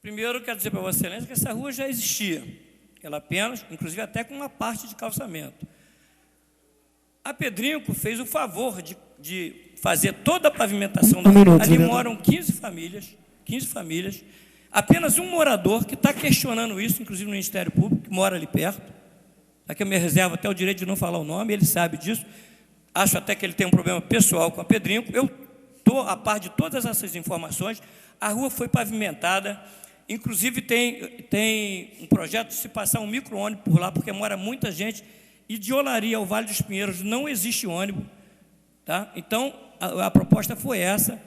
Primeiro, quero dizer para Vossa Excelência que essa rua já existia. Ela apenas, inclusive até com uma parte de calçamento. A Pedrinco fez o favor de fazer toda a pavimentação da rua. Ali moram 15 famílias. Apenas um morador que está questionando isso, inclusive no Ministério Público, que mora ali perto. Aqui eu me reservo até o direito de não falar o nome, ele sabe disso. Acho até que ele tem um problema pessoal com a Pedrinco. Eu estou a par de todas essas informações. A rua foi pavimentada, inclusive tem um projeto de se passar um micro-ônibus por lá, porque mora muita gente, e de Olaria ao Vale dos Pinheiros não existe ônibus. Tá? Então, a proposta foi essa.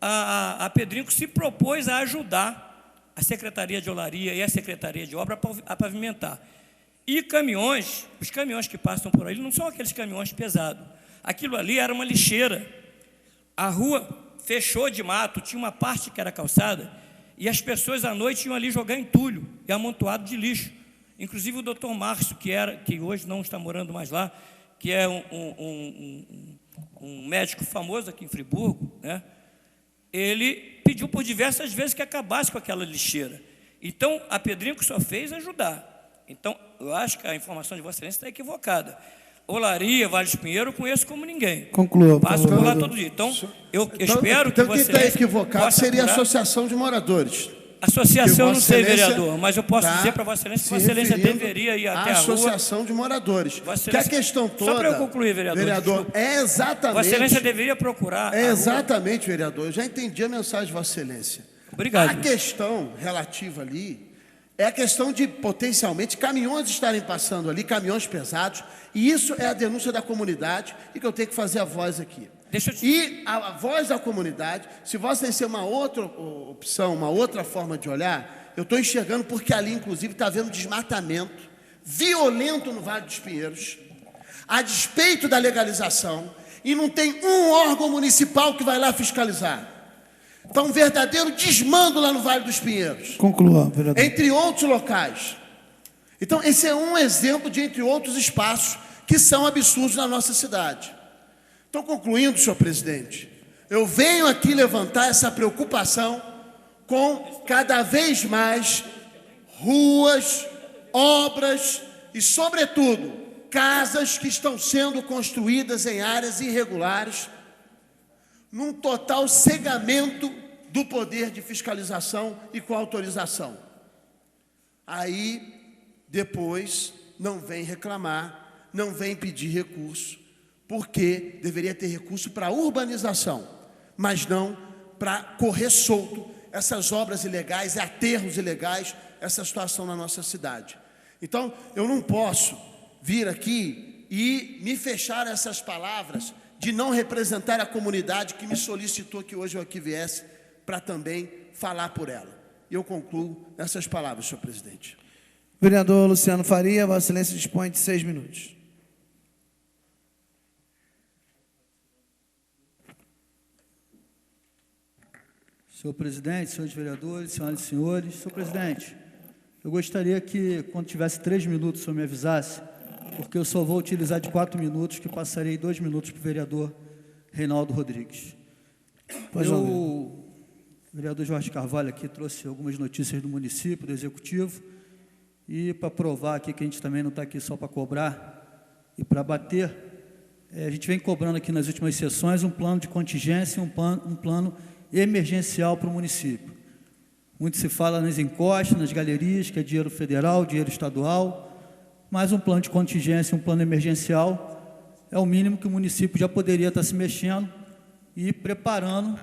A Pedrinco se propôs a ajudar a Secretaria de Olaria e a Secretaria de Obra a pavimentar. E caminhões, os caminhões que passam por ali, não são aqueles caminhões pesados. Aquilo ali era uma lixeira. A rua fechou de mato, tinha uma parte que era calçada, e as pessoas à noite iam ali jogar entulho e amontoado de lixo. Inclusive o doutor Márcio, que hoje não está morando mais lá, que é um médico famoso aqui em Friburgo, né? Ele pediu por diversas vezes que acabasse com aquela lixeira. Então, a Pedrinco só fez ajudar. Então, eu acho que a informação de Vossa Excelência está equivocada. Olaria, Vale dos Pinheiros, eu conheço como ninguém. Conclua. Passo por lá todo dia. Então, eu espero que Vossa Excelência... Então, quem está equivocado seria a Associação de Moradores. Associação, eu não sei, vereador, mas eu posso dizer para Vossa Excelência que Vossa Excelência deveria ir até a rua. Associação de Moradores. Que a questão toda... Só para eu concluir, vereador, é exatamente... Vossa Excelência deveria procurar... É exatamente, vereador. Eu já entendi a mensagem de Vossa Excelência. Obrigado. A questão relativa ali é a questão de, potencialmente, caminhões estarem passando ali, caminhões pesados, e isso é a denúncia da comunidade e que eu tenho que fazer a voz aqui. E a voz da comunidade, se Vossa Excelência uma outra opção, uma outra forma de olhar, eu estou enxergando porque ali, inclusive, está havendo desmatamento violento no Vale dos Pinheiros, a despeito da legalização, e não tem um órgão municipal que vai lá fiscalizar. Está um verdadeiro desmando lá no Vale dos Pinheiros. Conclua, vereador. Entre outros locais. Então, esse é um exemplo de, entre outros espaços, que são absurdos na nossa cidade. Então, concluindo, senhor presidente, eu venho aqui levantar essa preocupação com cada vez mais ruas, obras e, sobretudo, casas que estão sendo construídas em áreas irregulares, num total cegamento do poder de fiscalização e com autorização. Aí, depois, não vem reclamar, não vem pedir recurso, porque deveria ter recurso para urbanização, mas não para correr solto essas obras ilegais e aterros ilegais, essa situação na nossa cidade. Então, eu não posso vir aqui e me fechar essas palavras de não representar a comunidade que me solicitou que hoje eu aqui viesse para também falar por ela. E eu concluo nessas palavras, senhor presidente. Vereador Luciano Faria, Vossa Excelência dispõe de 6 minutos. Senhor presidente, senhores vereadores, senhoras e senhores, senhor presidente, eu gostaria que, quando tivesse 3 minutos, o senhor me avisasse, porque eu só vou utilizar de 4 minutos, que passarei 2 minutos para o vereador Reinaldo Rodrigues. O vereador Jorge Carvalho aqui trouxe algumas notícias do município, do executivo, e para provar aqui que a gente também não está aqui só para cobrar e para bater, a gente vem cobrando aqui nas últimas sessões um plano de contingência, um plano emergencial para o município. Muito se fala nas encostas, nas galerias, que é dinheiro federal, dinheiro estadual, mas um plano de contingência, um plano emergencial, é o mínimo que o município já poderia estar se mexendo e preparando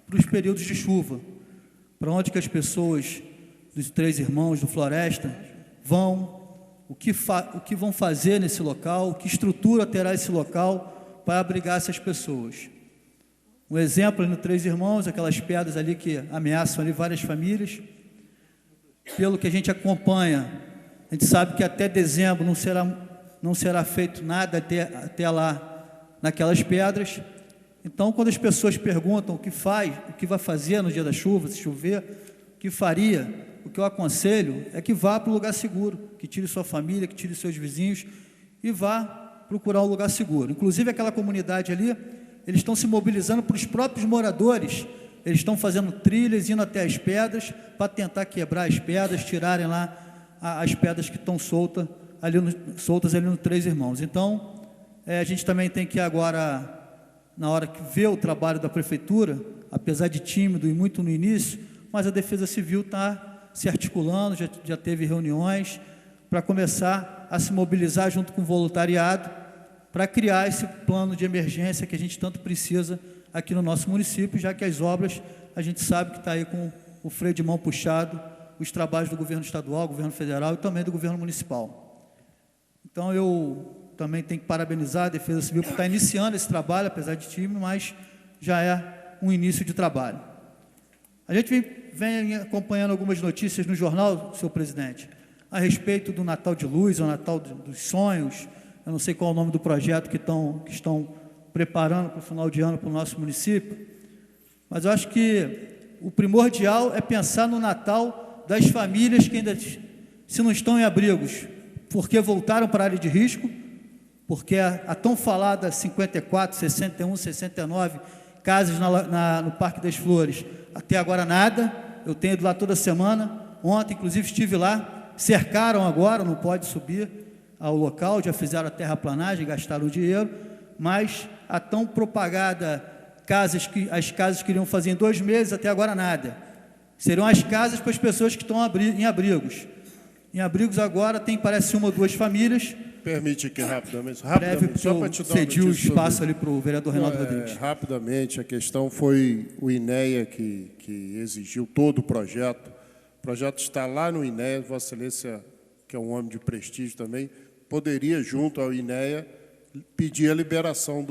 para os períodos de chuva, para onde que as pessoas dos Três Irmãos, do Floresta, vão, o que vão fazer nesse local, que estrutura terá esse local para abrigar essas pessoas. Um exemplo ali no Três Irmãos, aquelas pedras ali que ameaçam ali várias famílias. Pelo que a gente acompanha, a gente sabe que até dezembro não será feito nada até lá naquelas pedras. Então, quando as pessoas perguntam o que vai fazer no dia da chuva, se chover, o que faria, o que eu aconselho é que vá para um lugar seguro, que tire sua família, que tire seus vizinhos e vá procurar um lugar seguro. Inclusive, aquela comunidade ali, eles estão se mobilizando para os próprios moradores, eles estão fazendo trilhas, indo até as pedras, para tentar quebrar as pedras, tirarem lá as pedras que estão soltas ali no Três Irmãos. Então, a gente também tem que agora, na hora que vê o trabalho da prefeitura, apesar de tímido e muito no início, mas a Defesa Civil está se articulando, já teve reuniões para começar a se mobilizar junto com o voluntariado para criar esse plano de emergência que a gente tanto precisa aqui no nosso município, já que as obras, a gente sabe que está aí com o freio de mão puxado, os trabalhos do governo estadual, governo federal e também do governo municipal. Então, eu também tenho que parabenizar a Defesa Civil por estar iniciando esse trabalho, apesar de tímido, mas já é um início de trabalho. A gente vem acompanhando algumas notícias no jornal, senhor presidente, a respeito do Natal de Luz, o Natal dos Sonhos. Eu não sei qual é o nome do projeto que estão preparando para o final de ano para o nosso município, mas eu acho que o primordial é pensar no Natal das famílias que ainda, se não estão em abrigos, porque voltaram para a área de risco, porque a tão falada 54, 61, 69 casas no Parque das Flores, até agora nada. Eu tenho ido lá toda semana, ontem inclusive estive lá, cercaram agora, não pode subir ao local, já fizeram a terraplanagem, gastaram dinheiro, mas a tão propagada as casas que iriam fazer em 2 meses, até agora nada. Serão as casas para as pessoas que estão em abrigos. Em abrigos agora tem, parece, 1 ou 2 famílias. Permite que rapidamente só para te dar cedi o espaço ali para o vereador Reinaldo Rodrigues. Rapidamente, a questão foi o INEA que exigiu todo o projeto. O projeto está lá no INEA, Vossa Excelência, que é um homem de prestígio também, poderia, junto ao INEA, pedir a liberação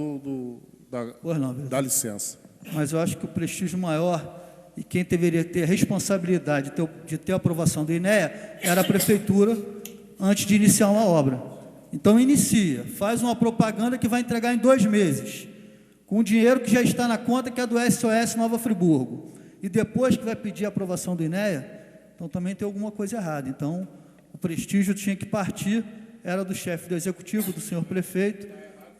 da licença. Mas eu acho que o prestígio maior e quem deveria ter a responsabilidade de ter a aprovação do INEA era a prefeitura antes de iniciar uma obra. Então, inicia, faz uma propaganda que vai entregar em 2 meses, com o dinheiro que já está na conta, que é do SOS Nova Friburgo. E depois que vai pedir a aprovação do INEA, então também tem alguma coisa errada. Então, o prestígio tinha que partir, era do chefe do executivo, do senhor prefeito,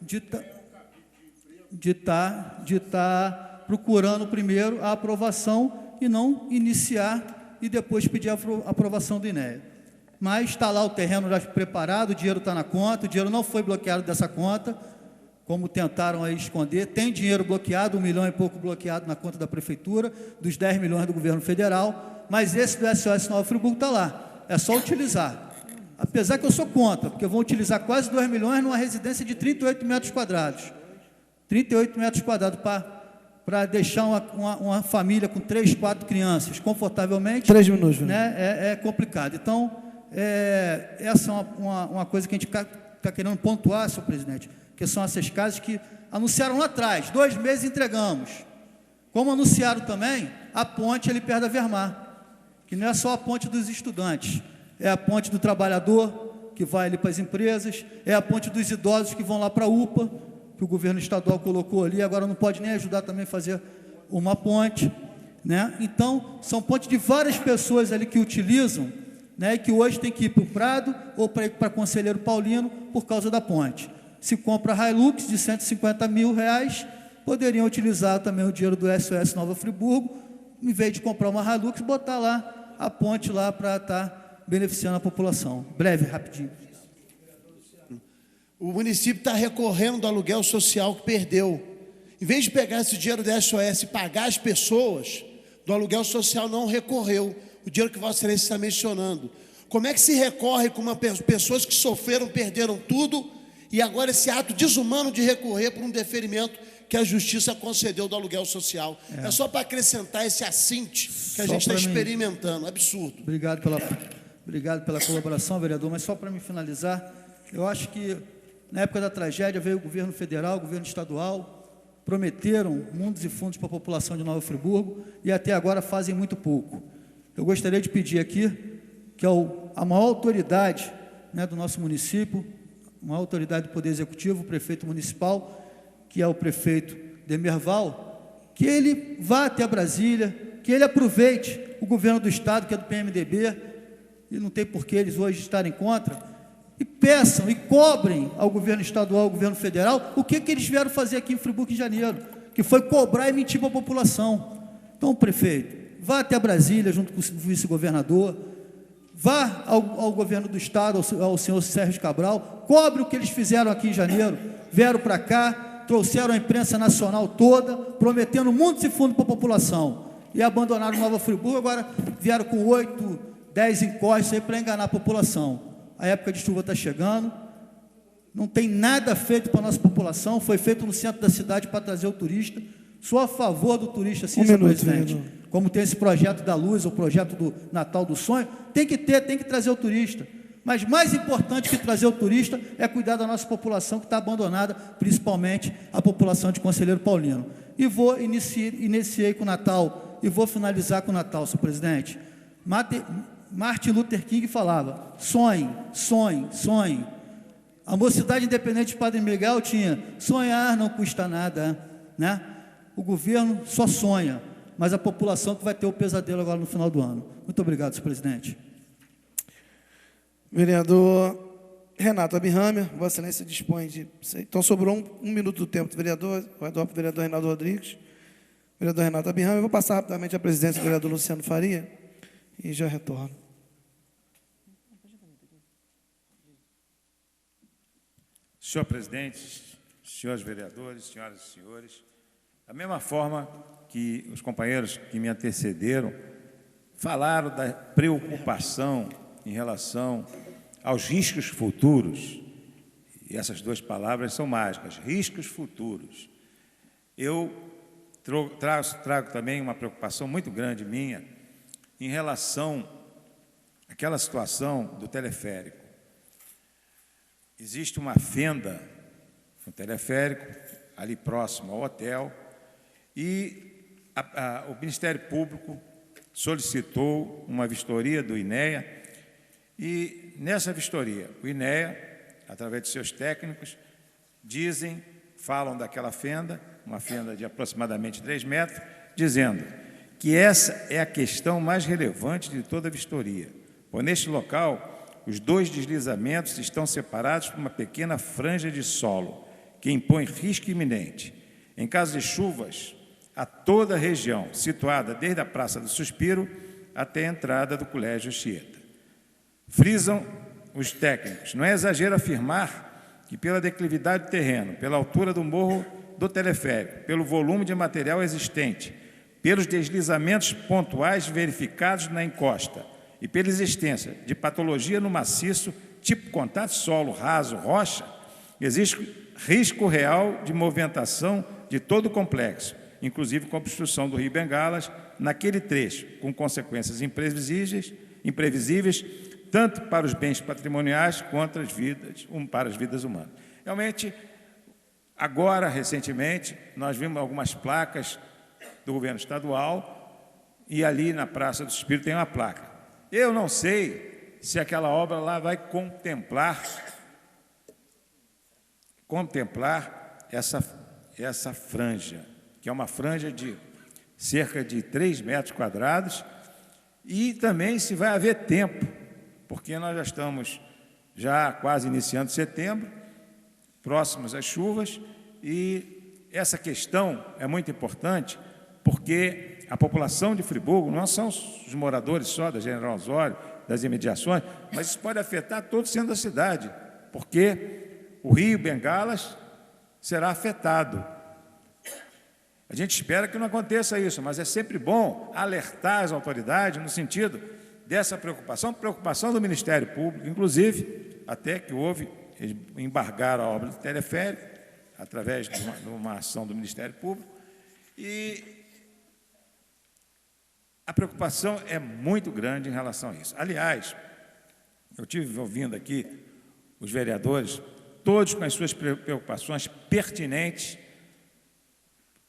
de estar procurando primeiro a aprovação e não iniciar e depois pedir a aprovação do INEA. Mas está lá o terreno já preparado, o dinheiro está na conta, o dinheiro não foi bloqueado dessa conta, como tentaram aí esconder. Tem dinheiro bloqueado, 1 milhão e pouco bloqueado na conta da prefeitura, dos 10 milhões do governo federal, mas esse do SOS Nova Friburgo está lá, é só utilizar. Apesar que eu sou contra, porque vão utilizar quase 2 milhões numa residência de 38 metros quadrados. 38 metros quadrados para deixar uma família com 3, 4 crianças confortavelmente. 3 minutos. Né, é complicado. Então, essa é uma coisa que a gente está querendo pontuar, senhor presidente, que são essas casas que anunciaram lá atrás, 2 meses entregamos. Como anunciaram também a ponte ali perto da Vermar, que não é só a ponte dos estudantes, é a ponte do trabalhador, que vai ali para as empresas, é a ponte dos idosos que vão lá para a UPA, que o governo estadual colocou ali, agora não pode nem ajudar também a fazer uma ponte, né? Então, são pontes de várias pessoas ali que utilizam, né, e que hoje tem que ir para o Prado ou para Conselheiro Paulino por causa da ponte. Se compra Hilux de 150 mil reais, poderiam utilizar também o dinheiro do SOS Nova Friburgo, em vez de comprar uma Hilux, botar lá a ponte lá para estar beneficiando a população. Breve, rapidinho. O município está recorrendo do aluguel social que perdeu. Em vez de pegar esse dinheiro do SOS e pagar as pessoas, do aluguel social não recorreu. O dinheiro que Vossa Excelência está mencionando. Como é que se recorre com pessoas que sofreram, perderam tudo, e agora esse ato desumano de recorrer por um deferimento que a Justiça concedeu do aluguel social? É só para acrescentar esse assinte que a gente está experimentando. Absurdo. Obrigado pela colaboração, vereador, mas só para me finalizar, eu acho que na época da tragédia veio o governo federal, o governo estadual, prometeram mundos e fundos para a população de Nova Friburgo e até agora fazem muito pouco. Eu gostaria de pedir aqui que a maior autoridade, né, do nosso município, a maior autoridade do Poder Executivo, o prefeito municipal, que é o prefeito Demerval, que ele vá até Brasília, que ele aproveite o governo do Estado, que é do PMDB, e não tem por que eles hoje estarem contra, e peçam e cobrem ao governo estadual, ao governo federal, o que eles vieram fazer aqui em Friburgo, em janeiro, que foi cobrar e mentir para a população. Então, prefeito, vá até Brasília, junto com o vice-governador, vá ao governo do Estado, ao senhor Sérgio Cabral, cobre o que eles fizeram aqui em janeiro, vieram para cá, trouxeram a imprensa nacional toda, prometendo mundos e fundos para a população. e abandonaram Nova Friburgo, agora vieram com 8, 10 encostas aí para enganar a população. A época de chuva está chegando, não tem nada feito para a nossa população, foi feito no centro da cidade para trazer o turista. Sou a favor do turista, sim, senhor presidente. Como tem esse projeto da luz, o projeto do Natal do Sonho, tem que trazer o turista. Mas mais importante que trazer o turista é cuidar da nossa população que está abandonada, principalmente a população de Conselheiro Paulino. E iniciei com o Natal e vou finalizar com o Natal, senhor presidente. Martin Luther King falava, sonhe, sonhe, sonhe. A Mocidade Independente de Padre Miguel tinha, sonhar não custa nada, né? O governo só sonha, mas a população que vai ter o pesadelo agora no final do ano. Muito obrigado, senhor presidente. Vereador Renato Abirramer, Vossa Excelência dispõe de... Então, sobrou um minuto do tempo do vereador, vai doar para o vereador Reinaldo Rodrigues. Vereador Renato Abirramer, eu vou passar rapidamente a presidência do vereador Luciano Faria e já retorno. Senhor presidente, senhores vereadores, senhoras e senhores, da mesma forma que os companheiros que me antecederam falaram da preocupação em relação aos riscos futuros, e essas duas palavras são mágicas, riscos futuros. Eu trago também uma preocupação muito grande minha em relação àquela situação do teleférico. Existe uma fenda no teleférico, ali próximo ao hotel, e o Ministério Público solicitou uma vistoria do INEA, e nessa vistoria, o INEA, através de seus técnicos, falam daquela fenda, uma fenda de aproximadamente 3 metros, dizendo que essa é a questão mais relevante de toda a vistoria, pois neste local os 2 deslizamentos estão separados por uma pequena franja de solo, que impõe risco iminente. Em caso de chuvas, a toda a região, situada desde a Praça do Suspiro até a entrada do Colégio Anchieta. Frisam os técnicos, não é exagero afirmar que pela declividade do terreno, pela altura do morro do teleférico, pelo volume de material existente, pelos deslizamentos pontuais verificados na encosta e pela existência de patologia no maciço, tipo contato solo, raso, rocha, existe risco real de movimentação de todo o complexo, inclusive com a obstrução do Rio Bengalas, naquele trecho, com consequências imprevisíveis, tanto para os bens patrimoniais quanto para as vidas humanas. Realmente, agora, recentemente, nós vimos algumas placas do governo estadual e ali na Praça do Suspiro tem uma placa. Eu não sei se aquela obra lá vai contemplar essa franja, que é uma franja de cerca de 3 metros quadrados, e também se vai haver tempo, porque nós já estamos quase iniciando setembro, próximos às chuvas, e essa questão é muito importante, porque a população de Friburgo não são os moradores só da General Osório, das imediações, mas isso pode afetar todo o centro da cidade, porque o Rio Bengalas será afetado. A gente espera que não aconteça isso, mas é sempre bom alertar as autoridades no sentido dessa preocupação do Ministério Público, inclusive, até que eles embargaram a obra do teleférico, através de uma ação do Ministério Público, e a preocupação é muito grande em relação a isso. Aliás, eu estive ouvindo aqui os vereadores, todos com as suas preocupações pertinentes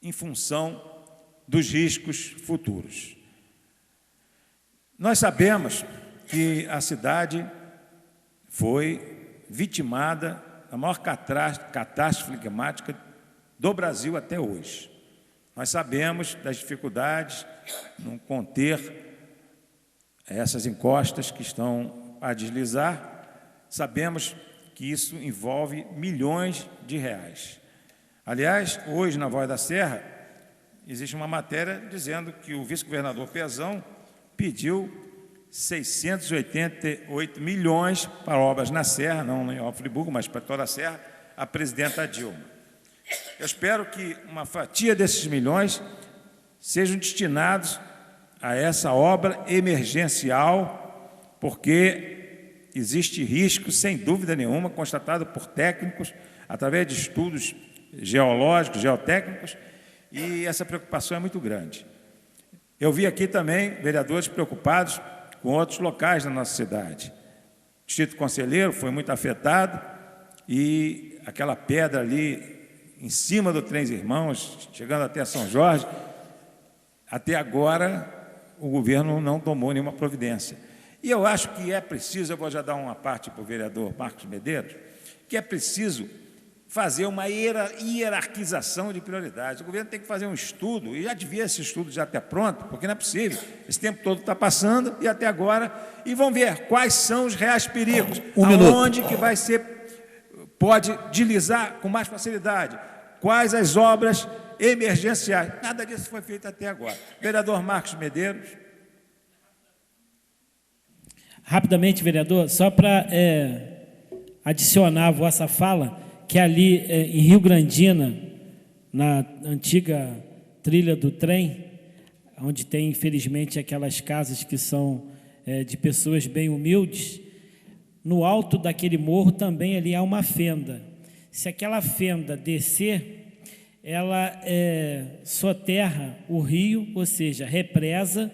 em função dos riscos futuros. Nós sabemos que a cidade foi vitimada da maior catástrofe climática do Brasil até hoje. Nós sabemos das dificuldades em conter essas encostas que estão a deslizar, sabemos que isso envolve milhões de reais. Aliás, hoje na Voz da Serra, existe uma matéria dizendo que o vice-governador Pezão pediu 688 milhões para obras na Serra, não em Friburgo, mas para toda a Serra, a presidenta Dilma. Eu espero que uma fatia desses milhões sejam destinados a essa obra emergencial, porque existe risco, sem dúvida nenhuma, constatado por técnicos, através de estudos geológicos, geotécnicos, e essa preocupação é muito grande. Eu vi aqui também vereadores preocupados com outros locais da nossa cidade. O Distrito Conselheiro foi muito afetado e aquela pedra ali em cima do Três Irmãos, chegando até São Jorge, até agora o governo não tomou nenhuma providência. E eu acho que é preciso, eu vou já dar uma parte para o vereador Marcos Medeiros, que é preciso fazer uma hierarquização de prioridades. O governo tem que fazer um estudo, e já devia esse estudo já estar pronto, porque não é possível. Esse tempo todo está passando, e até agora, e vão ver quais são os reais perigos, aonde que vai ser, pode deslizar com mais facilidade, quais as obras emergenciais. Nada disso foi feito até agora. Vereador Marcos Medeiros. Rapidamente, vereador, só para adicionar a vossa fala, que ali em Rio Grandina, na antiga trilha do trem, onde tem, infelizmente, aquelas casas que são de pessoas bem humildes, no alto daquele morro também ali há uma fenda. Se aquela fenda descer, ela soterra o rio, ou seja, represa,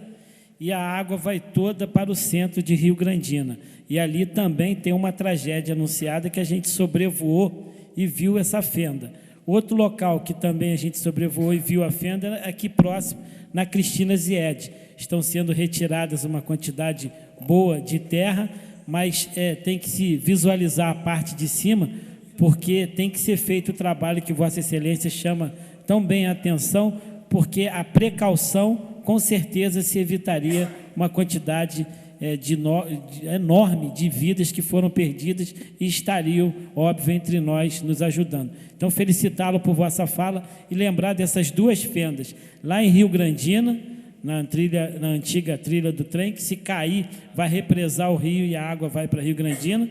e a água vai toda para o centro de Rio Grandina. E ali também tem uma tragédia anunciada que a gente sobrevoou e viu essa fenda. Outro local que também a gente sobrevoou e viu a fenda é aqui próximo, na Cristina Ziede. Estão sendo retiradas uma quantidade boa de terra, mas tem que se visualizar a parte de cima, porque tem que ser feito o trabalho que Vossa Excelência chama tão bem a atenção, porque a precaução, com certeza, se evitaria uma quantidade enorme de vidas que foram perdidas e estariam, óbvio, entre nós, nos ajudando. Então, felicitá-lo por vossa fala e lembrar dessas duas fendas, lá em Rio Grandina, na antiga trilha do trem, que se cair, vai represar o rio e a água vai para Rio Grandina,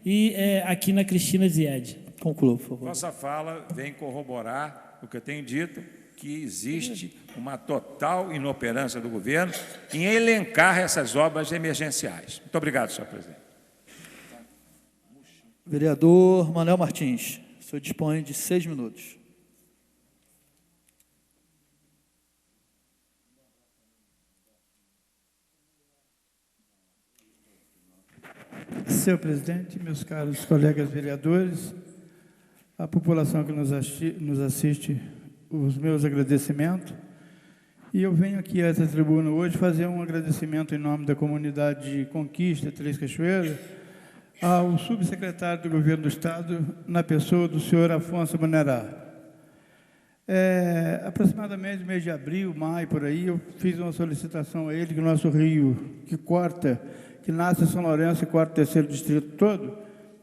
e aqui na Cristina Ziede. Conclua, por favor. Nossa fala vem corroborar o que eu tenho dito, que existe uma total inoperância do governo em elencar essas obras emergenciais. Muito obrigado, senhor presidente. Vereador Manuel Martins, o senhor dispõe de 6 minutos. Senhor presidente, meus caros colegas vereadores, a população que nos assiste, os meus agradecimentos. E eu venho aqui a essa tribuna hoje fazer um agradecimento em nome da comunidade de Conquista, Três Cachoeiras, ao subsecretário do Governo do Estado, na pessoa do senhor Afonso Manerá. Aproximadamente no mês de abril, maio, por aí, eu fiz uma solicitação a ele que o nosso rio, que nasce em São Lourenço e corta o terceiro distrito todo,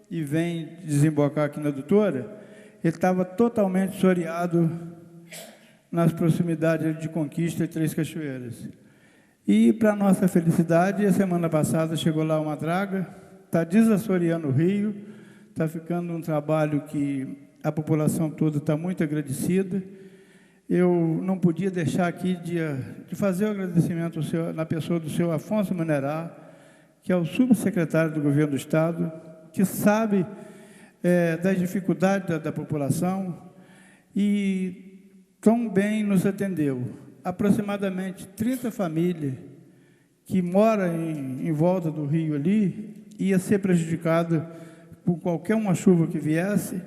e vem desembocar aqui na Doutora, ele estava totalmente soreado nas proximidades de Conquista e Três Cachoeiras. E, para nossa felicidade, a semana passada chegou lá uma draga, está desassoreando o rio, está ficando um trabalho que a população toda está muito agradecida. Eu não podia deixar aqui de fazer o agradecimento na pessoa do senhor Afonso Manerá, que é o subsecretário do Governo do Estado, que sabe das dificuldades da população e tão bem nos atendeu. Aproximadamente 30 famílias que moram em volta do rio ali ia ser prejudicado por qualquer uma chuva que viesse,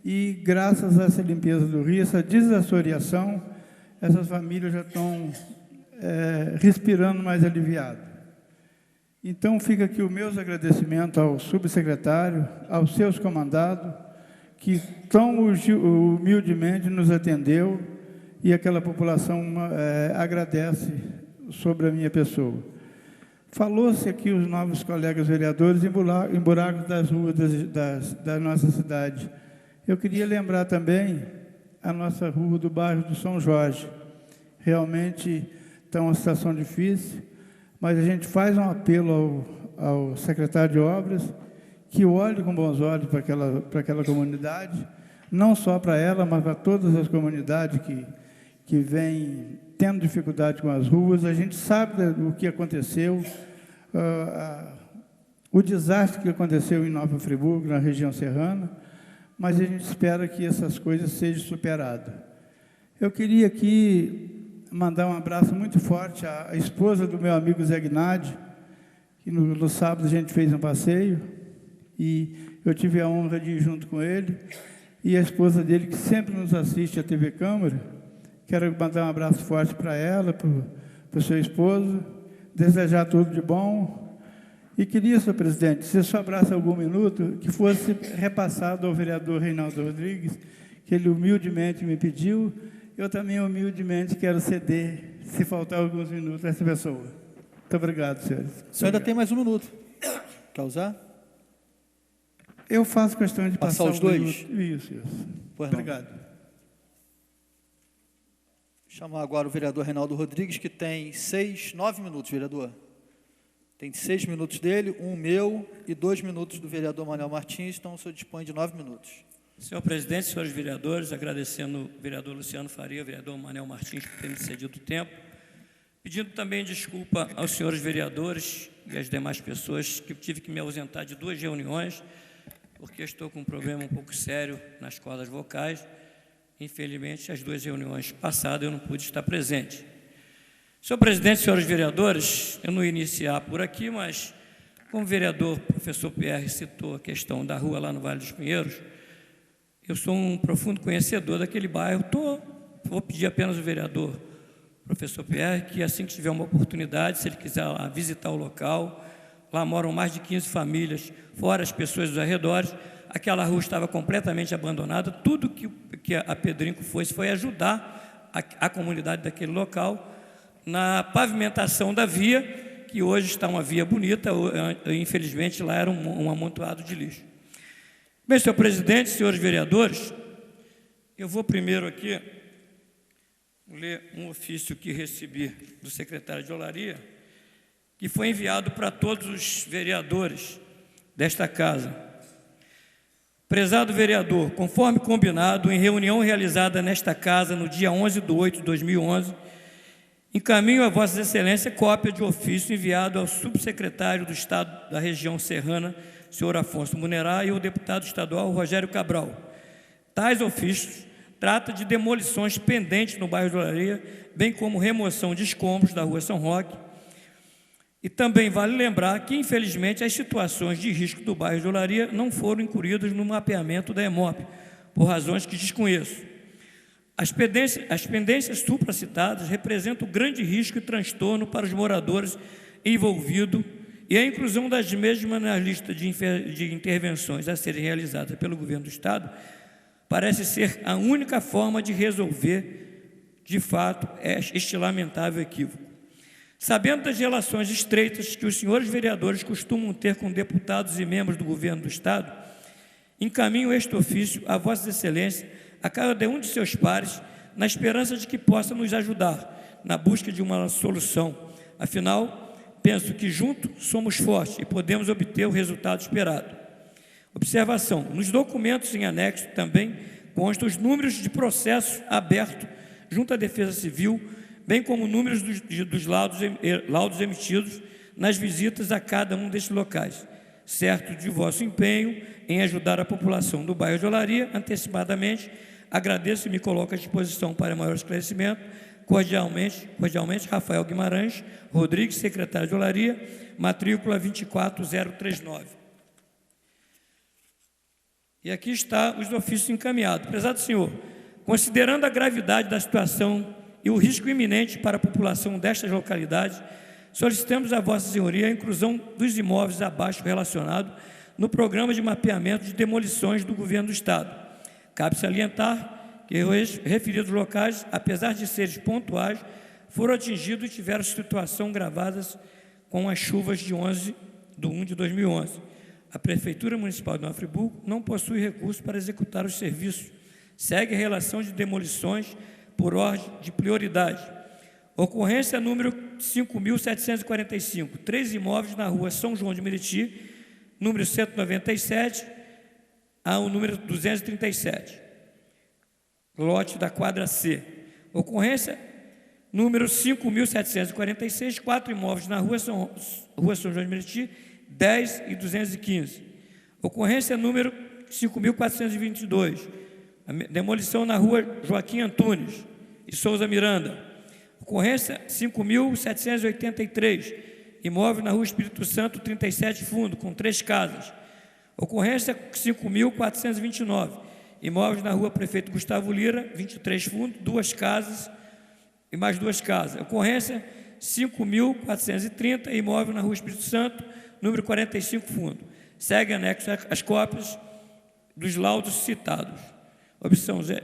e graças a essa limpeza do rio, essa desassoreação, essas famílias já estão respirando mais aliviado. Então, fica aqui o meus agradecimentos ao subsecretário, aos seus comandados, que tão humildemente nos atendeu, e aquela população agradece sobre a minha pessoa. Falou-se aqui os novos colegas vereadores em buracos das ruas da nossa cidade. Eu queria lembrar também a nossa rua do bairro do São Jorge. Realmente está uma situação difícil, mas a gente faz um apelo ao secretário de Obras que olhe com bons olhos para aquela comunidade, não só para ela, mas para todas as comunidades que vem tendo dificuldade com as ruas. A gente sabe o que aconteceu, o desastre que aconteceu em Nova Friburgo, na região serrana, mas a gente espera que essas coisas sejam superadas. Eu queria aqui mandar um abraço muito forte à esposa do meu amigo Zé Gnadi, que no sábado a gente fez um passeio, e eu tive a honra de ir junto com ele, e a esposa dele, que sempre nos assiste à TV Câmara. Quero mandar um abraço forte para ela, para o seu esposo, desejar tudo de bom. E queria, senhor presidente, se só abraça algum minuto, que fosse repassado ao vereador Reinaldo Rodrigues, que ele humildemente me pediu. Eu também humildemente quero ceder, se faltar alguns minutos, a essa pessoa. Muito obrigado, senhores. O senhor ainda tem mais um minuto. Quer usar? Eu faço questão de passar os dois? Isso. Obrigado. Vou chamar agora o vereador Reinaldo Rodrigues, que tem 9 minutos, vereador. Tem 6 minutos dele, 1 meu e 2 minutos do vereador Manuel Martins, então o senhor dispõe de 9 minutos. Senhor presidente, senhores vereadores, agradecendo o vereador Luciano Faria, o vereador Manuel Martins, por ter me cedido o tempo, pedindo também desculpa aos senhores vereadores e às demais pessoas que tive que me ausentar de 2 reuniões, porque estou com um problema um pouco sério nas cordas vocais. Infelizmente, as 2 reuniões passadas eu não pude estar presente. Senhor presidente, senhores vereadores, eu não ia iniciar por aqui, mas como o vereador professor Pierre citou a questão da rua lá no Vale dos Pinheiros, eu sou um profundo conhecedor daquele bairro. Vou pedir apenas ao vereador professor Pierre que, assim que tiver uma oportunidade, se ele quiser lá visitar o local, lá moram mais de 15 famílias, fora as pessoas dos arredores. Aquela rua estava completamente abandonada. Tudo que a Pedrinco foi ajudar a comunidade daquele local na pavimentação da via, que hoje está uma via bonita, infelizmente lá era um amontoado de lixo. Bem, senhor presidente, senhores vereadores, eu vou primeiro aqui ler um ofício que recebi do secretário de Olaria, que foi enviado para todos os vereadores desta casa. Prezado vereador, conforme combinado em reunião realizada nesta casa no dia 11/8/2011, encaminho a Vossa Excelência cópia de ofício enviado ao subsecretário do Estado da região serrana, senhor Afonso Munerá, e ao deputado estadual Rogério Cabral. Tais ofícios tratam de demolições pendentes no bairro de Olaria, bem como remoção de escombros da rua São Roque. E também vale lembrar que, infelizmente, as situações de risco do bairro de Olaria não foram incluídas no mapeamento da EMOP, por razões que desconheço. As pendências supracitadas representam grande risco e transtorno para os moradores envolvidos, e a inclusão das mesmas na lista de intervenções a serem realizadas pelo governo do Estado parece ser a única forma de resolver, de fato, este lamentável equívoco. Sabendo das relações estreitas que os senhores vereadores costumam ter com deputados e membros do governo do Estado, encaminho este ofício a Vossa Excelência, a cada um de seus pares, na esperança de que possa nos ajudar na busca de uma solução. Afinal, penso que juntos somos fortes e podemos obter o resultado esperado. Observação: nos documentos em anexo também constam os números de processo aberto junto à Defesa Civil, bem como números dos laudos emitidos nas visitas a cada um destes locais. Certo de vosso empenho em ajudar a população do bairro de Olaria, antecipadamente, agradeço e me coloco à disposição para maior esclarecimento. Cordialmente, Rafael Guimarães Rodrigues, secretário de Olaria, matrícula 24039. E aqui está os ofícios encaminhados. Prezado senhor, considerando a gravidade da situação e o risco iminente para a população destas localidades, solicitamos a Vossa Senhoria a inclusão dos imóveis abaixo relacionados no programa de mapeamento de demolições do Governo do Estado. Cabe salientar que os referidos locais, apesar de serem pontuais, foram atingidos e tiveram situação gravadas com as chuvas de 11/1/2011. A Prefeitura Municipal de Nova Friburgo não possui recursos para executar os serviços. Segue a relação de demolições por ordem de prioridade. Ocorrência número 5.745, 3 imóveis na rua São João de Meriti, número 197 ao número 237. Lote da quadra C. Ocorrência número 5.746, 4 imóveis na Rua São João de Meriti, 10 e 215. Ocorrência número 5.422, demolição na Rua Joaquim Antunes e Souza Miranda. Ocorrência 5.783, imóvel na Rua Espírito Santo, 37 fundo, com 3 casas. Ocorrência 5.429, imóveis na Rua Prefeito Gustavo Lira, 23 fundo, 2 casas e mais 2 casas. Ocorrência 5.430, imóvel na Rua Espírito Santo, número 45 fundo. Segue anexo as cópias dos laudos citados.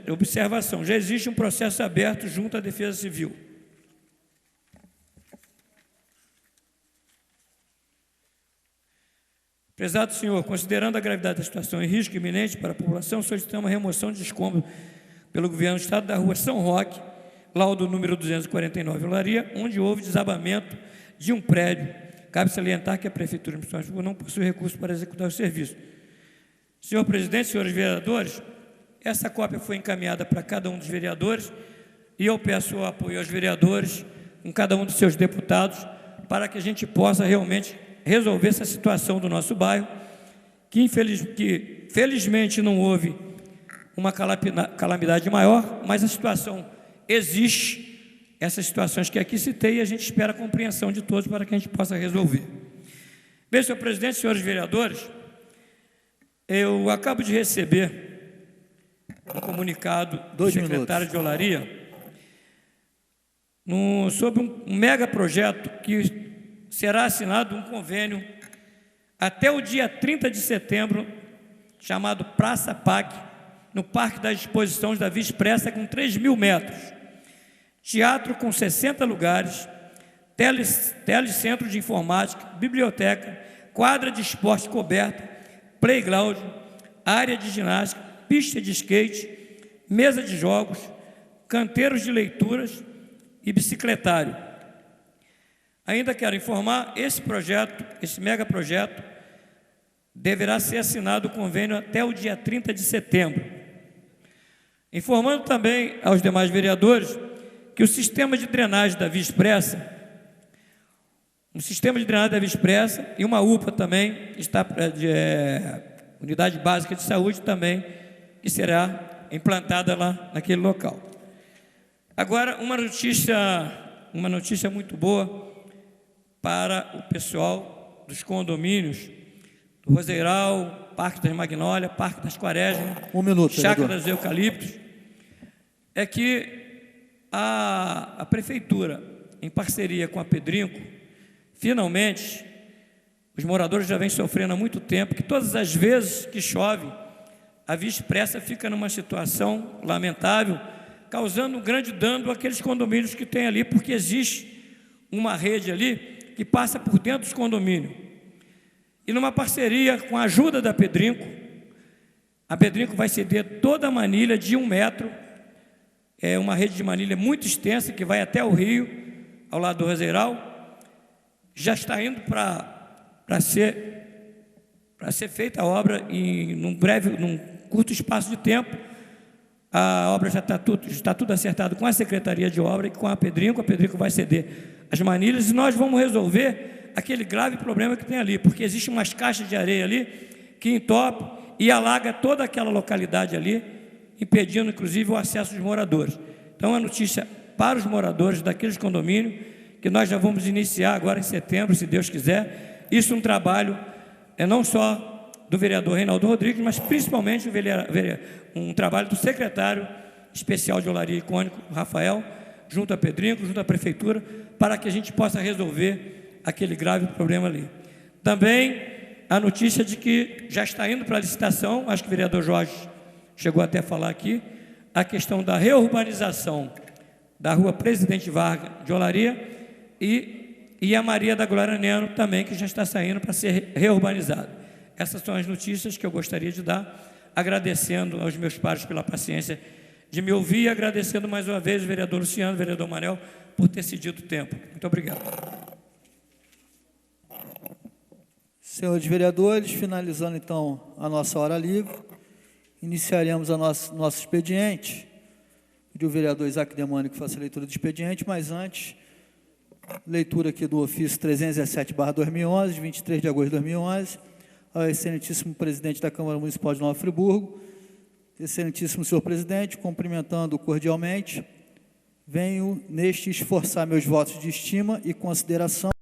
Observação: já existe um processo aberto junto à Defesa Civil. Prezado senhor, considerando a gravidade da situação e risco iminente para a população, solicitamos a remoção de escombros pelo governo do estado da Rua São Roque, laudo número 249, Olaria, onde houve desabamento de um prédio. Cabe salientar que a Prefeitura Municipal não possui recursos para executar o serviço. Senhor presidente, senhores vereadores, essa cópia foi encaminhada para cada um dos vereadores e eu peço o apoio aos vereadores, com cada um dos seus deputados, para que a gente possa realmente resolver essa situação do nosso bairro, que felizmente não houve uma calamidade maior, mas a situação existe, essas situações que aqui citei, e a gente espera a compreensão de todos para que a gente possa resolver. Bem, senhor presidente, senhores vereadores, eu acabo de receber um comunicado do secretário de Olaria sobre um mega projeto que será assinado um convênio até o dia 30 de setembro, chamado Praça PAC, no Parque das Exposições da Via Expressa, com 3.000 metros. Teatro com 60 lugares, telecentro de informática, biblioteca, quadra de esporte coberta, playground, área de ginástica, pista de skate, mesa de jogos, canteiros de leituras e bicicletário. Ainda quero informar, esse mega projeto, deverá ser assinado o convênio até o dia 30 de setembro. Informando também aos demais vereadores que o sistema de drenagem da Via Expressa, e uma UPA também, unidade básica de saúde também, que será implantada lá naquele local. Agora, uma notícia muito boa para o pessoal dos condomínios do Roseiral, Parque das Magnólias, Parque das Quaresmas, Chácara dos Eucaliptos, é que a Prefeitura, em parceria com a Pedrinco, finalmente, os moradores já vêm sofrendo há muito tempo, que todas as vezes que chove, a Via Expressa fica numa situação lamentável, causando um grande dano àqueles condomínios que tem ali, porque existe uma rede ali que passa por dentro dos condomínios. E numa parceria com a ajuda da Pedrinco, a Pedrinco vai ceder toda a manilha de 1 metro, é uma rede de manilha muito extensa, que vai até o rio, ao lado do Roseiral. Já está indo para ser feita a obra num curto espaço de tempo. A obra já está tudo acertado com a Secretaria de Obra e com a Pedrinco vai ceder as manilhas e nós vamos resolver aquele grave problema que tem ali, porque existe umas caixas de areia ali que entope e alaga toda aquela localidade ali, impedindo inclusive o acesso dos moradores. Então, a notícia para os moradores daqueles condomínios, que nós já vamos iniciar agora em setembro, se Deus quiser. Isso é um trabalho, não só do vereador Reinaldo Rodrigues, mas principalmente um trabalho do secretário especial de Olaria Icônico, Rafael, junto à Pedrinco, junto à Prefeitura, para que a gente possa resolver aquele grave problema ali. Também a notícia de que já está indo para a licitação, acho que o vereador Jorge chegou até a falar aqui, a questão da reurbanização da Rua Presidente Vargas de Olaria e a Maria da Glória Neno também, que já está saindo para ser reurbanizada. Essas são as notícias que eu gostaria de dar, agradecendo aos meus pares pela paciência de me ouvir e agradecendo mais uma vez o vereador Luciano, o vereador Manel, por ter cedido o tempo. Muito obrigado. Senhores vereadores, finalizando então a nossa hora livre, iniciaremos nosso expediente. pedir o vereador Isaac Demani que faça a leitura do expediente, mas antes, leitura aqui do ofício 317/2011, de 23 de agosto de 2011, ao excelentíssimo presidente da Câmara Municipal de Nova Friburgo. Excelentíssimo senhor presidente, cumprimentando cordialmente, venho neste esforçar meus votos de estima e consideração